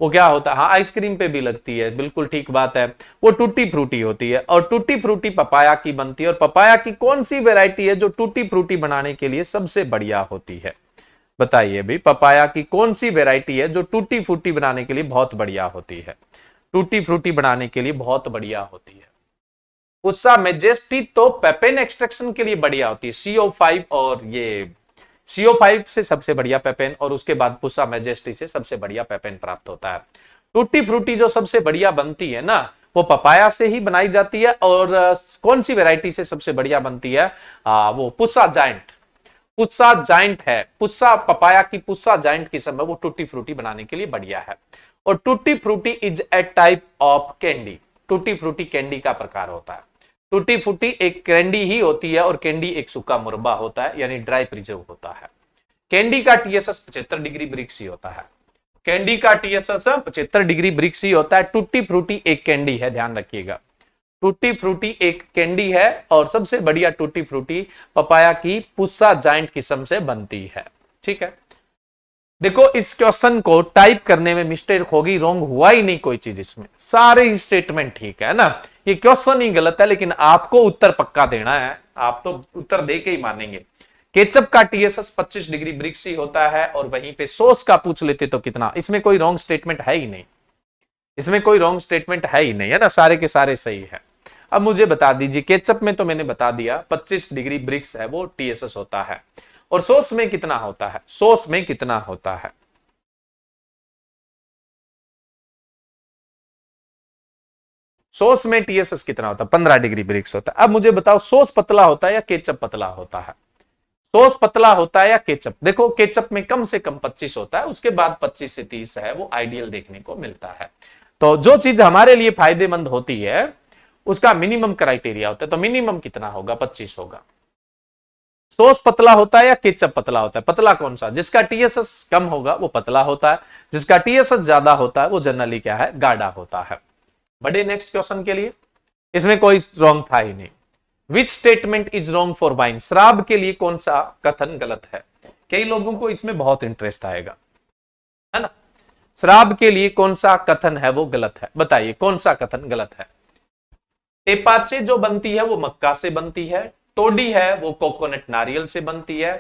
[SPEAKER 1] वो क्या होता है? हाँ, आइसक्रीम पे भी लगती है, बिल्कुल ठीक बात है, वो टूटी फ्रूटी होती है, और टूटी फ्रूटी पपाया की बनती है। और पपाया की कौन सी वेराइटी है जो टूटी फ्रूटी बनाने के लिए सबसे बढ़िया होती है? बताइए भी, पपाया की कौन सी वेराइटी है जो टूटी फ्रूटी बनाने के लिए बहुत बढ़िया होती है? टूटी फ्रूटी बनाने के लिए बहुत बढ़िया होती है। पुस्सा मेजेस्टी तो पेपेन एक्सट्रैक्शन के लिए बढ़िया होती है, CO5 और ये CO5 से सबसे बढ़िया पेपेन, और उसके बाद पुस्सा मेजेस्टी से सबसे बढ़िया पेपेन प्राप्त होता है। टूटी फ्रूटी जो सबसे बढ़िया बनती है ना, वो पपाया से ही बनाई जाती है। और कौन सी वैरायटी से सबसे बढ़िया बनती है? वो पुस्सा जायंट, पुस्सा जायंट है। पुस्सा पपाया की पुस्सा जायंट किस्म है, वो टूटी फ्रूटी बनाने के लिए बढ़िया है। और tutti frutti is a type of candy, tutti frutti candy का प्रकार होता है। टूटी फ्रूटी एक कैंडी ही होती है, और कैंडी एक सूखा मुरब्बा होता है, यानी ड्राई प्रिजर्व होता है। कैंडी का TSS 75 डिग्री ब्रिक्स ही होता है। कैंडी का TSS 75 डिग्री ब्रिक्स ही होता है। टूटी फ्रूटी एक कैंडी है, ध्यान रखिएगा। टूटी फ्रूटी एक कैंडी है, और सबसे बढ़िया टूटी फ्रूटी पपाया की पुस्सा जायंट किस्म से बनती है। ठीक है, देखो इस क्वेश्चन को टाइप करने में मिस्टेक होगी, रॉन्ग हुआ ही नहीं कोई चीज इसमें, सारे स्टेटमेंट ठीक है ना। ये क्वेश्चन ही गलत है, लेकिन आपको उत्तर पक्का देना है, आप तो उत्तर दे के ही मानेंगे। केचप का TSS 25 डिग्री ब्रिक्स ही होता है, और वहीं पे सॉस का पूछ लेते तो कितना, इसमें कोई रॉन्ग स्टेटमेंट है ही नहीं, इसमें कोई रॉन्ग स्टेटमेंट है ही नहीं, है ना, सारे के सारे सही है। अब मुझे बता दीजिए, केचप में तो मैंने बता दिया 25 डिग्री ब्रिक्स है वो TSS होता है, और सॉस में कितना होता है? सॉस में कितना होता है? सॉस में TSS कितना होता है? 15 डिग्री ब्रिक्स होता है। अब मुझे बताओ, सॉस पतला होता है या केचप पतला होता है? सॉस पतला होता है या केचप? देखो केचप में कम से कम 25 होता है, उसके बाद 25 से 30 है, वो आइडियल देखने को मिलता है। तो जो चीज हमारे लिए फायदेमंद होती है उसका मिनिमम क्राइटेरिया होता है, तो मिनिमम कितना होगा? 25 होगा। सॉस पतला होता है या केचप पतला होता है? पतला कौन सा? जिसका TSS कम होगा वो पतला होता है, जिसका TSS ज्यादा होता है वो जनरली क्या है? गाढ़ा होता है। बड़े नेक्स्ट क्वेश्चन के लिए, इसमें कोई रॉन्ग था ही नहीं। Which statement is wrong for wine? शराब के लिए कौन सा कथन गलत है? कई लोगों को इसमें बहुत इंटरेस्ट आएगा, है ना। शराब के लिए कौन सा कथन है वो गलत है? बताइए कौन सा कथन गलत है? टेपाचे जो बनती है वो मक्का से बनती है, टोडी है वो कोकोनट नारियल से बनती है,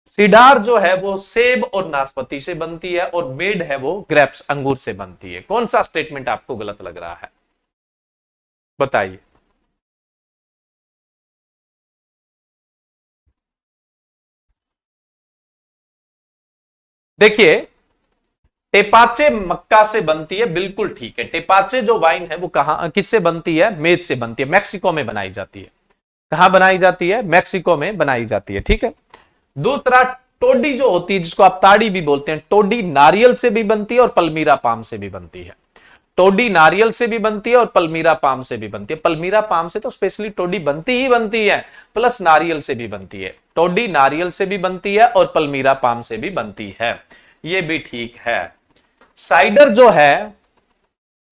[SPEAKER 1] सिडार जो है वो सेब और नाशपाती से बनती है, और मेड है वो ग्रेप्स अंगूर से बनती है। कौन सा स्टेटमेंट आपको गलत लग रहा है? बताइए। देखिए, टेपाचे मक्का से बनती है, बिल्कुल ठीक है। टेपाचे जो वाइन है वो कहां किससे बनती है? मेज से बनती है, मैक्सिको में बनाई जाती है। कहां बनाई जाती है? मैक्सिको में बनाई जाती है। ठीक है। दूसरा, टोडी जो होती है, जिसको आप ताड़ी भी बोलते हैं, टोडी नारियल से भी बनती है और पल्मीरा पाम से भी बनती है। टोडी नारियल से भी बनती है और पल्मीरा पाम से भी बनती है। पल्मीरा पाम से तो स्पेशली टोडी बनती ही बनती है, प्लस नारियल से भी बनती है। टोडी नारियल से भी बनती है और पल्मीरा पाम से भी बनती है, ये भी ठीक है। साइडर जो है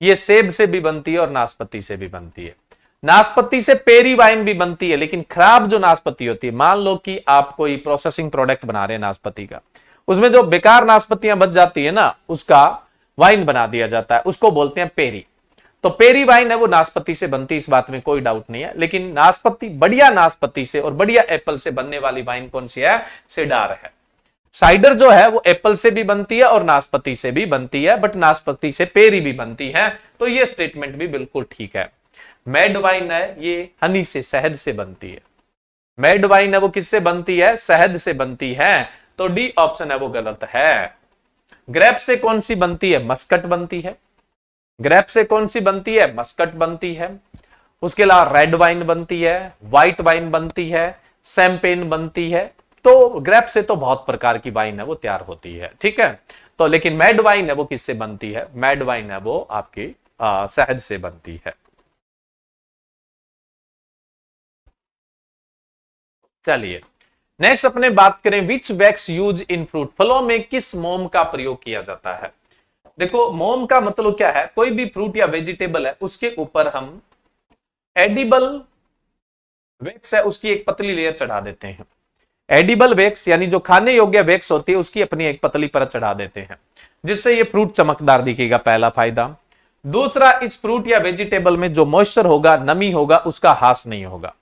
[SPEAKER 1] ये सेब से भी बनती है और नाशपाती से भी बनती है। नाशपाती से पेरी वाइन भी बनती है, लेकिन खराब जो नाशपाती होती है, मान लो कि आप कोई प्रोसेसिंग प्रोडक्ट बना रहे हैं नाशपाती का, उसमें जो बेकार नाशपातियां बच जाती है ना, उसका वाइन बना दिया जाता है, उसको बोलते हैं पेरी। तो पेरी वाइन है वो नाशपाती से बनती है, इस बात में कोई डाउट नहीं है। लेकिन नाशपाती, बढ़िया नाशपाती से और बढ़िया एप्पल से बनने वाली वाइन कौन सी है? सिडार है। साइडर जो है वो एप्पल से भी बनती है और नाशपाती से भी बनती है, बट नाशपाती से पेरी भी बनती है, तो ये स्टेटमेंट भी बिल्कुल ठीक है। मेड वाइन है ये हनी से, शहद से बनती है। मेड वाइन है वो किससे बनती है? शहद से बनती है, तो डी ऑप्शन है वो गलत है। ग्रेप से कौन सी बनती है? मस्कट बनती है। ग्रेप से कौन सी बनती है? मस्कट बनती है। उसके अलावा रेड वाइन बनती है, व्हाइट वाइन बनती है, शैंपेन बनती है। तो ग्रेप से तो बहुत प्रकार की वाइन है वो तैयार होती है, ठीक है। तो लेकिन मेड वाइन है वो किससे बनती है? मेड वाइन है वो आपकी शहद से बनती है। चलिए नेक्स्ट अपने बात करें, विच वैक्स यूज इन फ्रूट? फलों में किस मोम का प्रयोग किया जाता है? देखो मोम का मतलब क्या है? कोई भी फ्रूट या वेजिटेबल है उसके ऊपर हम एडिबल वैक्स है उसकी एक पतली लेयर चढ़ा देते हैं। एडिबल वैक्स यानी जो खाने योग्य वैक्स होती है उसकी अपनी एक पतली परत चढ़ा देते हैं, जिससे ये फ्रूट चमकदार दिखेगा, पहला फायदा। दूसरा, इस फ्रूट या वेजिटेबल में जो मॉइस्चर होगा, नमी होगा, उसका हास नहीं होगा।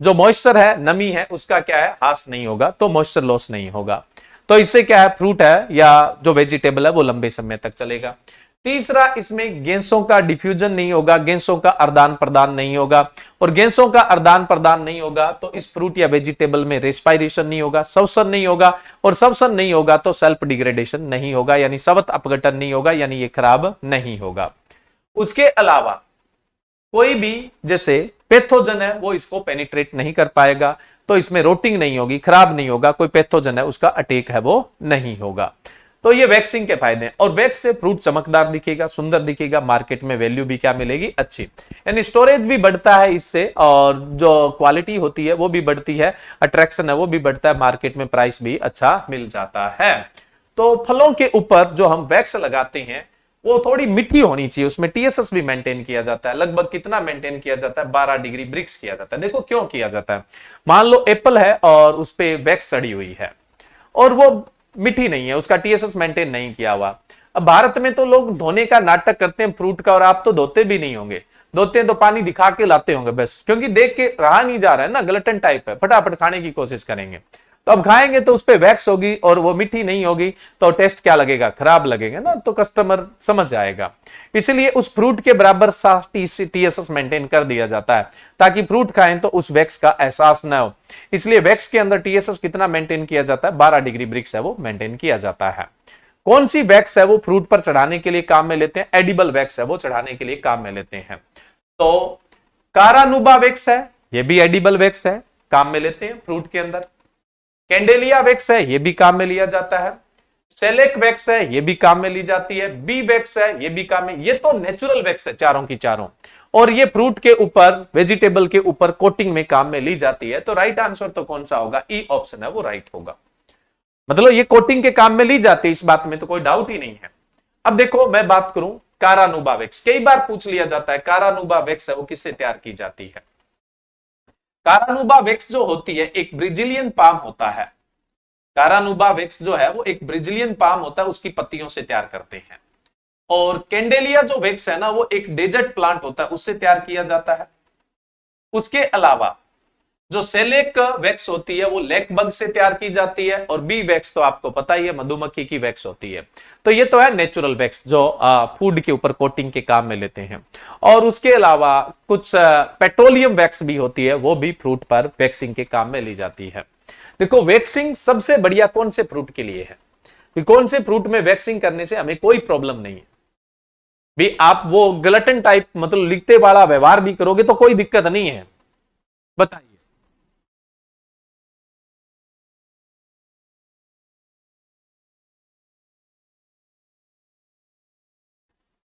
[SPEAKER 1] जो मॉइस्चर है, नमी है, उसका क्या है? हास नहीं होगा, तो मॉइस्चर लॉस नहीं होगा। तो इससे क्या है, फ्रूट है या जो वेजिटेबल है वो लंबे समय तक चलेगा। तीसरा, इसमें गैसों का डिफ्यूजन नहीं होगा, गैसों का आदान प्रदान नहीं होगा, और गैसों का आदान प्रदान नहीं होगा तो इस फ्रूट या वेजिटेबल में रेस्पायरेशन नहीं होगा, श्वसन नहीं होगा, और श्वसन नहीं होगा तो सेल्फ डिग्रेडेशन नहीं होगा, यानी सवत अपघटन नहीं होगा, यानी ये खराब नहीं होगा। उसके अलावा कोई भी जैसे पैथोजन है वो इसको पेनिट्रेट नहीं कर पाएगा, तो इसमें रोटिंग नहीं होगी, खराब नहीं होगा, कोई पैथोजन है उसका अटैक है वो नहीं होगा। तो ये वैक्सिंग के फायदे हैं, और वैक्स से फ्रूट चमकदार दिखेगा, सुंदर दिखेगा, मार्केट में वैल्यू भी क्या मिलेगी, अच्छी, यानी स्टोरेज भी बढ़ता है इससे, और जो क्वालिटी होती है वो भी बढ़ती है, अट्रैक्शन है वो भी बढ़ता है, मार्केट में प्राइस भी अच्छा मिल जाता है। तो फलों के ऊपर जो हम वैक्स लगाते हैं वो थोड़ी मीठी होनी चाहिए, उसमें टीएसएस भी मेंटेन किया जाता है। लगभग कितना मेंटेन किया जाता है, 12 डिग्री ब्रिक्स किया जाता है। देखो क्यों किया जाता है, मान लो एप्पल है और उस पे वैक्स चढ़ी हुई है और वो मीठी नहीं है, उसका टीएसएस मेंटेन नहीं किया हुआ। अब भारत में तो लोग धोने का नाटक करते हैं फ्रूट का, और आप तो धोते भी नहीं होंगे, धोते हैं तो पानी दिखा के लाते होंगे बस, क्योंकि देख के रहा नहीं जा रहा है ना, ग्लटन टाइप है, फटाफट खाने की कोशिश करेंगे। तो अब खाएंगे तो उस पे वैक्स होगी और वो मीठी नहीं होगी, तो टेस्ट क्या लगेगा, खराब लगेगा ना, तो कस्टमर समझ आएगा। इसलिए उस फ्रूट के बराबर टीएसएस मेंटेन कर दिया जाता है, ताकि फ्रूट खाएं तो उस वैक्स का एहसास ना हो। इसलिए वैक्स के अंदर टीएसएस कितना मेंटेन किया जाता है, 12 डिग्री ब्रिक्स है वो मेंटेन किया जाता है। कौन सी वैक्स है वो फ्रूट पर चढ़ाने के लिए काम में लेते हैं, एडिबल वैक्स है वो चढ़ाने के लिए काम में लेते हैं। तो कारानुबा वैक्स है, ये भी एडिबल वैक्स है, काम में लेते हैं फ्रूट के अंदर। कैंडेलिया वैक्स है, ये भी काम में लिया जाता है। सेलेक वैक्स है, ये भी काम में ली जाती है। बी वैक्स है, ये भी काम में, ये तो नेचुरल वैक्स है चारों की चारों, और ये फ्रूट के ऊपर, वेजिटेबल के ऊपर कोटिंग में काम में ली जाती है। तो राइट आंसर तो कौन सा होगा, ई ऑप्शन है वो राइट होगा। मतलब ये कोटिंग के काम में ली जाती है, इस बात में तो कोई डाउट ही नहीं है। अब देखो मैं बात करूं कारानुबा वैक्स, कई बार पूछ लिया जाता है कारानुबा वैक्स है वो किससे तैयार की जाती है। कारानुबा वैक्स जो होती है एक ब्राजीलियन पाम होता है, कारानुबा वैक्स जो है वो एक ब्राजीलियन पाम होता है, उसकी पत्तियों से तैयार करते हैं। और कैंडेलिया जो वैक्स है ना वो एक डेजर्ट प्लांट होता है, उससे तैयार किया जाता है। उसके अलावा जो सेलेक वैक्स होती है वो लेक बग से तैयार की जाती है, और बी वैक्स तो आपको पता ही है मधुमक्खी की वैक्स होती है। तो ये तो है नेचुरल वैक्स जो फूड के ऊपर कोटिंग के काम में लेते हैं। और उसके अलावा कुछ पेट्रोलियम वैक्स भी होती है, वो भी फ्रूट पर वैक्सिंग के काम में ली जाती है। देखो वैक्सिंग सबसे बढ़िया कौन से फ्रूट के लिए है, कि कौन से फ्रूट में वैक्सिंग करने से हमें कोई प्रॉब्लम नहीं है। भी आप वो ग्लटन टाइप मतलब लिखते वाला व्यवहार भी करोगे तो कोई दिक्कत नहीं है, बताइए।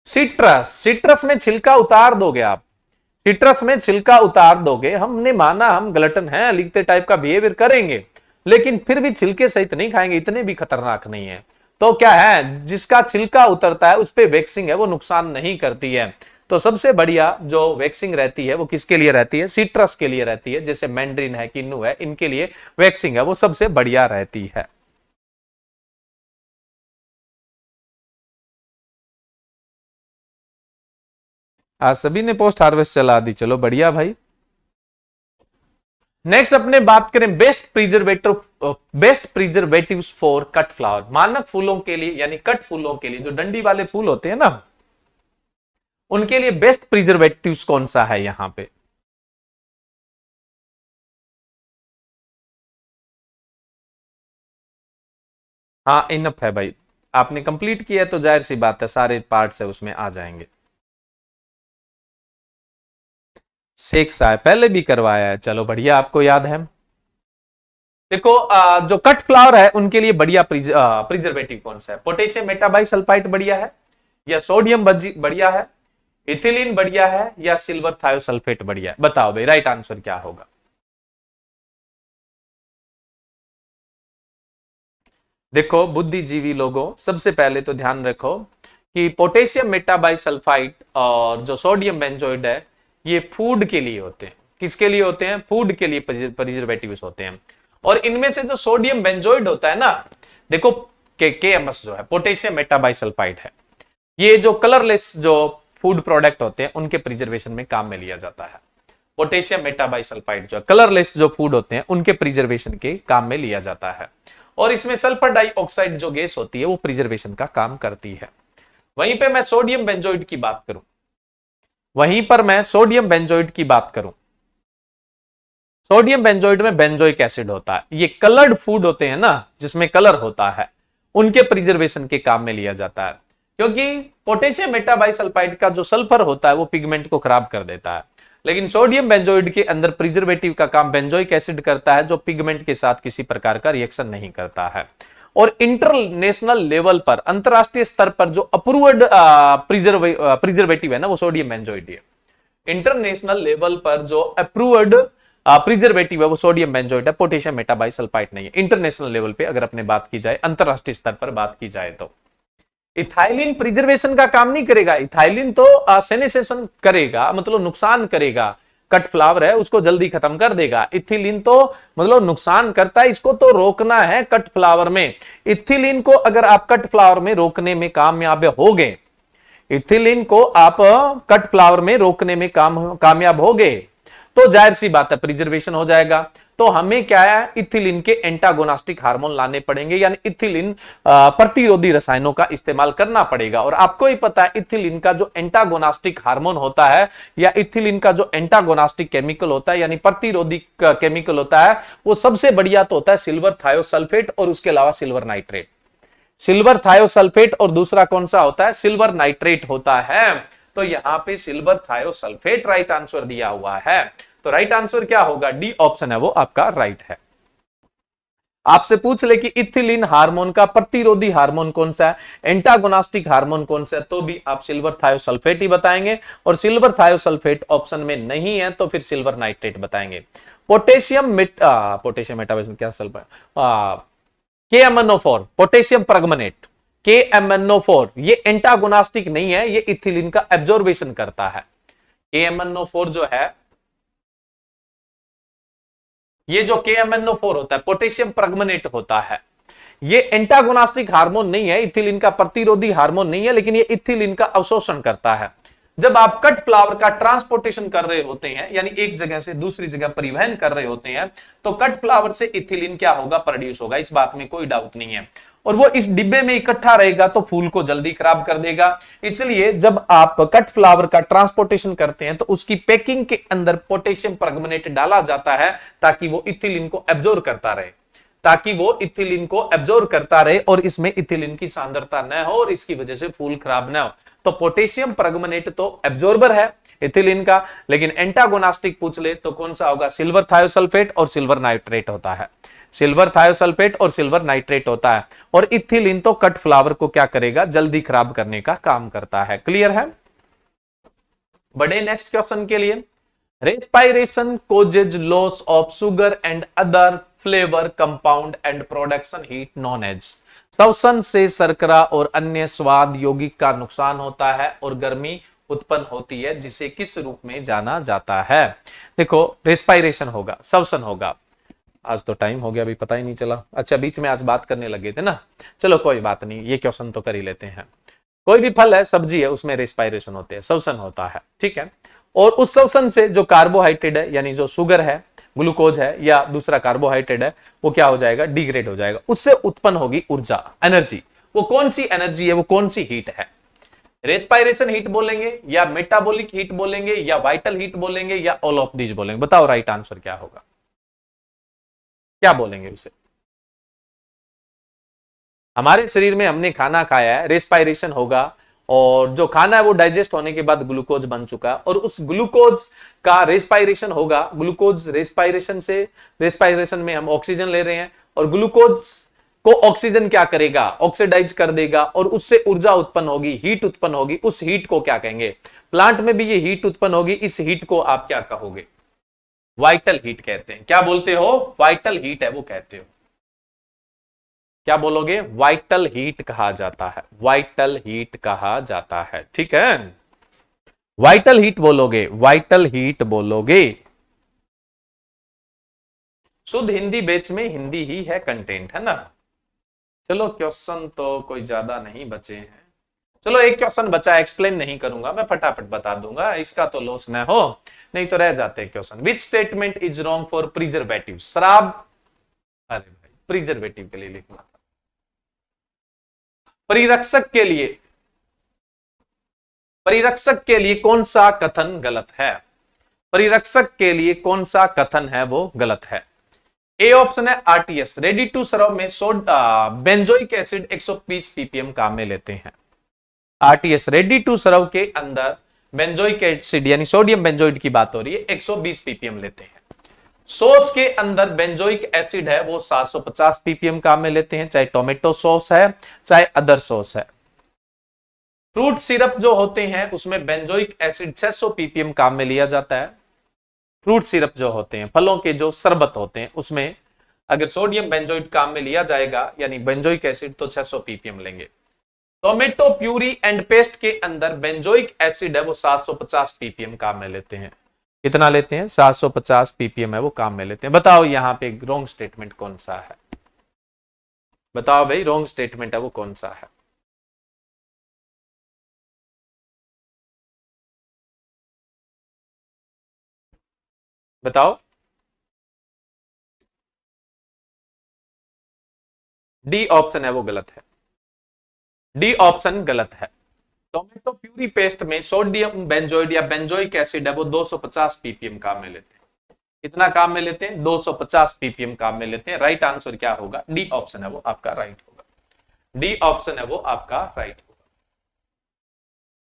[SPEAKER 1] सिट्रस, सिट्रस में छिलका उतार दोगे आप, सिट्रस में छिलका उतार दोगे, हमने माना हम ग्लटन हैं, लिखते टाइप का बिहेवियर करेंगे, लेकिन फिर भी छिलके सहित नहीं खाएंगे, इतने भी खतरनाक नहीं है। तो क्या है, जिसका छिलका उतरता है उस पे वैक्सिंग है वो नुकसान नहीं करती है। तो सबसे बढ़िया जो वैक्सिंग रहती है वो किसके लिए रहती है, सिट्रस के लिए रहती है, जैसे मैंड्रिन है, किन्नू है, इनके लिए वैक्सिंग है वो सबसे बढ़िया रहती है। आज सभी ने पोस्ट हार्वेस्ट चला दी, चलो बढ़िया भाई। नेक्स्ट अपने बात करें best preservatives for cut flower, मानक फूलों के लिए, यानी कट फूलों के लिए, जो डंडी वाले फूल होते हैं ना, उनके लिए बेस्ट प्रिजर्वेटिव्स कौन सा है यहां पे। हाँ इनफ है भाई, आपने कंप्लीट किया है तो जाहिर सी बात है सारे पार्ट्स है उसमें आ जाएंगे। सेक्सा है, पहले भी करवाया है, चलो बढ़िया, आपको याद है। देखो जो कट फ्लावर है उनके लिए बढ़िया प्रिजर्वेटिव कौन सा है, पोटेशियम मेटाबाइसल्फाइड बढ़िया है, या सोडियम बढ़िया है, इथिलीन बढ़िया है, या सिल्वर थायोसल्फेट बढ़िया है, बताओ भाई राइट आंसर क्या होगा। देखो बुद्धिजीवी लोगों, सबसे पहले तो ध्यान रखो कि पोटेशियम मेटाबाइसल्फाइड और जो सोडियम बेंजोइड है ये फूड के लिए होते हैं। किसके लिए होते हैं, फूड के लिए प्रिजर्वेटिव्स होते हैं। और इनमें से जो सोडियम बेंजोइड होता है ना, देखो केएमएस जो है पोटेशियम मेटाबाइसल्फाइड है, ये जो कलरलेस जो फूड प्रोडक्ट होते हैं उनके प्रिजर्वेशन में काम में लिया जाता है। पोटेशियम मेटाबाइसल्फाइड जो कलरलेस जो फूड होते हैं उनके प्रिजर्वेशन के काम में लिया जाता है। और इसमें सल्फर डाइऑक्साइड जो गैस होती है वो प्रिजर्वेशन का काम करती है। वहीं पे मैं सोडियम बेंजोइड की बात करूं, सोडियम बेंजोइड में बेंजोइक एसिड होता है। ये कलर्ड फूड होते हैं ना, जिसमें कलर होता है, उनके प्रिजर्वेशन के काम में लिया जाता है, क्योंकि पोटेशियम मेटाबाइसल्फाइड का जो सल्फर होता है वो पिगमेंट को खराब कर देता है, लेकिन सोडियम बेंजोइड के अंदर प्रिजर्वेटिव का काम बेंजोइक एसिड करता है, जो पिगमेंट के साथ किसी प्रकार का रिएक्शन नहीं करता है। और इंटरनेशनल लेवल पर, अंतरराष्ट्रीय स्तर पर जो अप्रूव्ड प्रिजर्वेटिव है ना, वो सोडियम बेंजोइड है। इंटरनेशनल लेवल पर जो अप्रूव्ड प्रिजर्वेटिव है वो सोडियम बेंजोइड है, पोटेशियम मेटाबाइसल्फाइड नहीं है। इंटरनेशनल लेवल पे अगर अपने बात की जाए, अंतरराष्ट्रीय स्तर पर बात की जाए तो इथाइलिन प्रिजर्वेशन का काम नहीं करेगा। इथाइलिन तो सेनेसेशन करेगा, मतलब नुकसान करेगा। कट फ्लावर है उसको जल्दी खत्म कर देगा। इथिलीन तो मतलब नुकसान करता है, इसको तो रोकना है कट फ्लावर में। इथिलीन को अगर आप कट फ्लावर में रोकने में कामयाब हो गए, इथिलीन को आप कट फ्लावर में रोकने में कामयाब हो गए, तो जाहिर सी बात है प्रिजर्वेशन हो जाएगा। तो हमें क्या है, इथिलीन के एंटागोनास्टिक हार्मोन लाने पड़ेंगे, यानी इथिलीन प्रतिरोधी रसायनों का इस्तेमाल करना पड़ेगा। और आपको ही पता है इथिलीन का जो एंटागोनास्टिक हार्मोन होता है, या इथिलीन का जो एंटागोनास्टिक केमिकल होता है, यानी प्रतिरोधी केमिकल होता है, वो सबसे बढ़िया तो होता है सिल्वर थायोसल्फेट और उसके अलावा सिल्वर नाइट्रेट। सिल्वर थायोसल्फेट और दूसरा कौन सा होता है, सिल्वर नाइट्रेट होता है। तो यहां पे सिल्वर थायोसल्फेट राइट आंसर दिया हुआ है। तो राइट आंसर क्या होगा, डी ऑप्शन है वो आपका राइट है। आपसे पूछ ले कि इथिलीन हार्मोन का प्रतिरोधी हार्मोन कौन सा है, एंटागोनास्टिक हार्मोन कौन सा है, तो भी आप सिल्वर थायोसल्फेट ही बताएंगे। और सिल्वर थायोसल्फेट ऑप्शन में नहीं है तो फिर सिल्वर नाइट्रेट बताएंगे। पोटेशियम मेटाबॉलिज्म क्या सल्फर, KMnO4 पोटेशियम परमनेट, KMnO4 ये एंटागोनास्टिक नहीं है, ये इथिलीन का एब्जॉर्बेशन करता है। KMnO4 जो है, ये जो KMnO4 होता है पोटेशियम परमनेट होता है, ये एंटागोनास्टिक हार्मोन नहीं है, इथिलीन का प्रतिरोधी हार्मोन नहीं है, लेकिन ये इथिलीन का अवशोषण करता है। जब आप कट फ्लावर का ट्रांसपोर्टेशन कर रहे होते हैं, यानी एक जगह से दूसरी जगह परिवहन कर रहे होते हैं, तो कट फ्लावर से इथिलीन क्या होगा, प्रोड्यूस होगा, इस बात में कोई डाउट नहीं है। और वो इस डिब्बे में इकट्ठा रहेगा तो फूल को जल्दी खराब कर देगा। इसलिए जब आप कट फ्लावर का ट्रांसपोर्टेशन करते हैं तो उसकी पैकिंग के अंदर पोटेशियम परमनेट डाला जाता है, ताकि वो इथिलीन को एब्जॉर्ब करता रहे, और इसमें इथिलीन की सांद्रता न हो और इसकी वजह से फूल खराब न हो। तो पोटेशियम परमनेट तो एब्जॉर्बर है इथिलीन का, लेकिन एंटागोनास्टिक पूछ ले तो कौन सा होगा, सिल्वर थायोसल्फेट और सिल्वर नाइट्रेट होता है। सिल्वर थायोसल्फेट और सिल्वर नाइट्रेट होता है। और इथिलीन तो कट फ्लावर को क्या करेगा, जल्दी खराब करने का काम करता है। क्लियर है? बढ़े नेक्स्ट क्वेश्चन के लिए। Respiration causes loss of sugar and other flavour compound and production heat known as. श्वसन से शर्करा और अन्य स्वाद यौगिक का नुकसान होता है और गर्मी उत्पन्न होती है, जिसे किस रूप में जाना जाता है। देखो, रेस्पायरेशन होगा, श्वसन होगा। आज तो टाइम हो गया, अभी पता ही नहीं चला। अच्छा, बीच में आज बात करने लगे थे ना, चलो कोई बात नहीं, ये क्वेश्चन तो कर ही लेते हैं। कोई भी फल है, सब्जी है, उसमें रेस्पायरेशन होते हैं, श्वसन होता है, ठीक है। और उस श्वसन से जो कार्बोहाइड्रेट है, यानी जो शुगर है, ग्लूकोज है या दूसरा कार्बोहाइड्रेट है, वो क्या हो जाएगा, डिग्रेड हो जाएगा। उससे उत्पन्न होगी ऊर्जा, एनर्जी। वो कौन सी एनर्जी है, वो कौन सी हीट है? रेस्पायरेशन हीट बोलेंगे, या मेटाबॉलिक हीट बोलेंगे, या वाइटल हीट बोलेंगे, या ऑल ऑफ दीज बोलेंगे? बताओ राइट आंसर क्या होगा, क्या बोलेंगे उसे? हमारे शरीर में हमने खाना खाया है, रेस्पायरेशन होगा, और जो खाना है वो डाइजेस्ट होने के बाद ग्लूकोज बन चुका है, और उस ग्लूकोज का रेस्पायरेशन होगा। ग्लूकोज रेस्पायरेशन में हम ऑक्सीजन ले रहे हैं, और ग्लूकोज को ऑक्सीजन क्या करेगा, ऑक्सीडाइज कर देगा, और उससे ऊर्जा उत्पन्न होगी, हीट उत्पन्न होगी। उस हीट को क्या कहेंगे? प्लांट में भी ये हीट उत्पन्न होगी। इस हीट को आप क्या कहोगे? वाइटल हीट कहते हैं। क्या बोलते हो? वाइटल हीट है वो कहते हो। क्या बोलोगे? वाइटल हीट कहा जाता है, वाइटल हीट कहा जाता है, ठीक है। वाइटल हीट बोलोगे, वाइटल हीट बोलोगे। शुद्ध हिंदी बैच में हिंदी ही है कंटेंट, है ना। चलो, क्वेश्चन तो कोई ज्यादा नहीं बचे हैं। चलो, एक क्वेश्चन बचा है, एक्सप्लेन नहीं करूंगा मैं, फटाफट बता दूंगा, इसका तो लॉस ना हो, नहीं तो रह जाते question. Which statement is wrong for preservative? शराब, अरे भाई प्रिजर्वेटिव के लिए लिखना था। परिरक्षक के लिए कौन सा कथन गलत है? परिरक्षक के लिए कौन सा कथन है वो गलत है? ए ऑप्शन है आरटीएस, रेडी टू सर्व में बेंजोइक एसिड 120 ppm काम में लेते हैं। आरटीएस रेडी टू सर्व के अंदर बेंजोइक एसिड यानी सोडियम बेंजोइड की बात हो रही है, 120 ppm लेते हैं। सॉस के अंदर बेंजोइक एसिड है वो 750 ppm काम में लेते हैं, चाहे टोमेटो सॉस है चाहे अदर सॉस है। फ्रूट सिरप जो होते हैं उसमें बेंजोइक एसिड 600 ppm काम में लिया जाता है। फ्रूट सिरप जो होते हैं, फलों के जो शरबत होते हैं, उसमें अगर सोडियम बेंजोइड काम में लिया जाएगा यानी बेंजोइक एसिड तो 600 ppm लेंगे। टोमेटो प्यूरी एंड पेस्ट के अंदर बेंजोइक एसिड है वो 750 ppm काम में लेते हैं। कितना लेते हैं? 750 ppm है वो काम में लेते हैं। बताओ यहां पे रॉन्ग स्टेटमेंट कौन सा है? बताओ भाई, रॉन्ग स्टेटमेंट है वो कौन सा है? बताओ। डी ऑप्शन है वो गलत है। डी ऑप्शन गलत है। टोमेटो प्यूरी पेस्ट में सोडियम बेंजोइड या बेंजोइक एसिड है वो 250 ppm काम में लेते हैं। कितना काम में लेते हैं? 250 ppm काम में लेते हैं। राइट आंसर क्या होगा? डी ऑप्शन है वो आपका राइट होगा। डी ऑप्शन है वो आपका राइट होगा।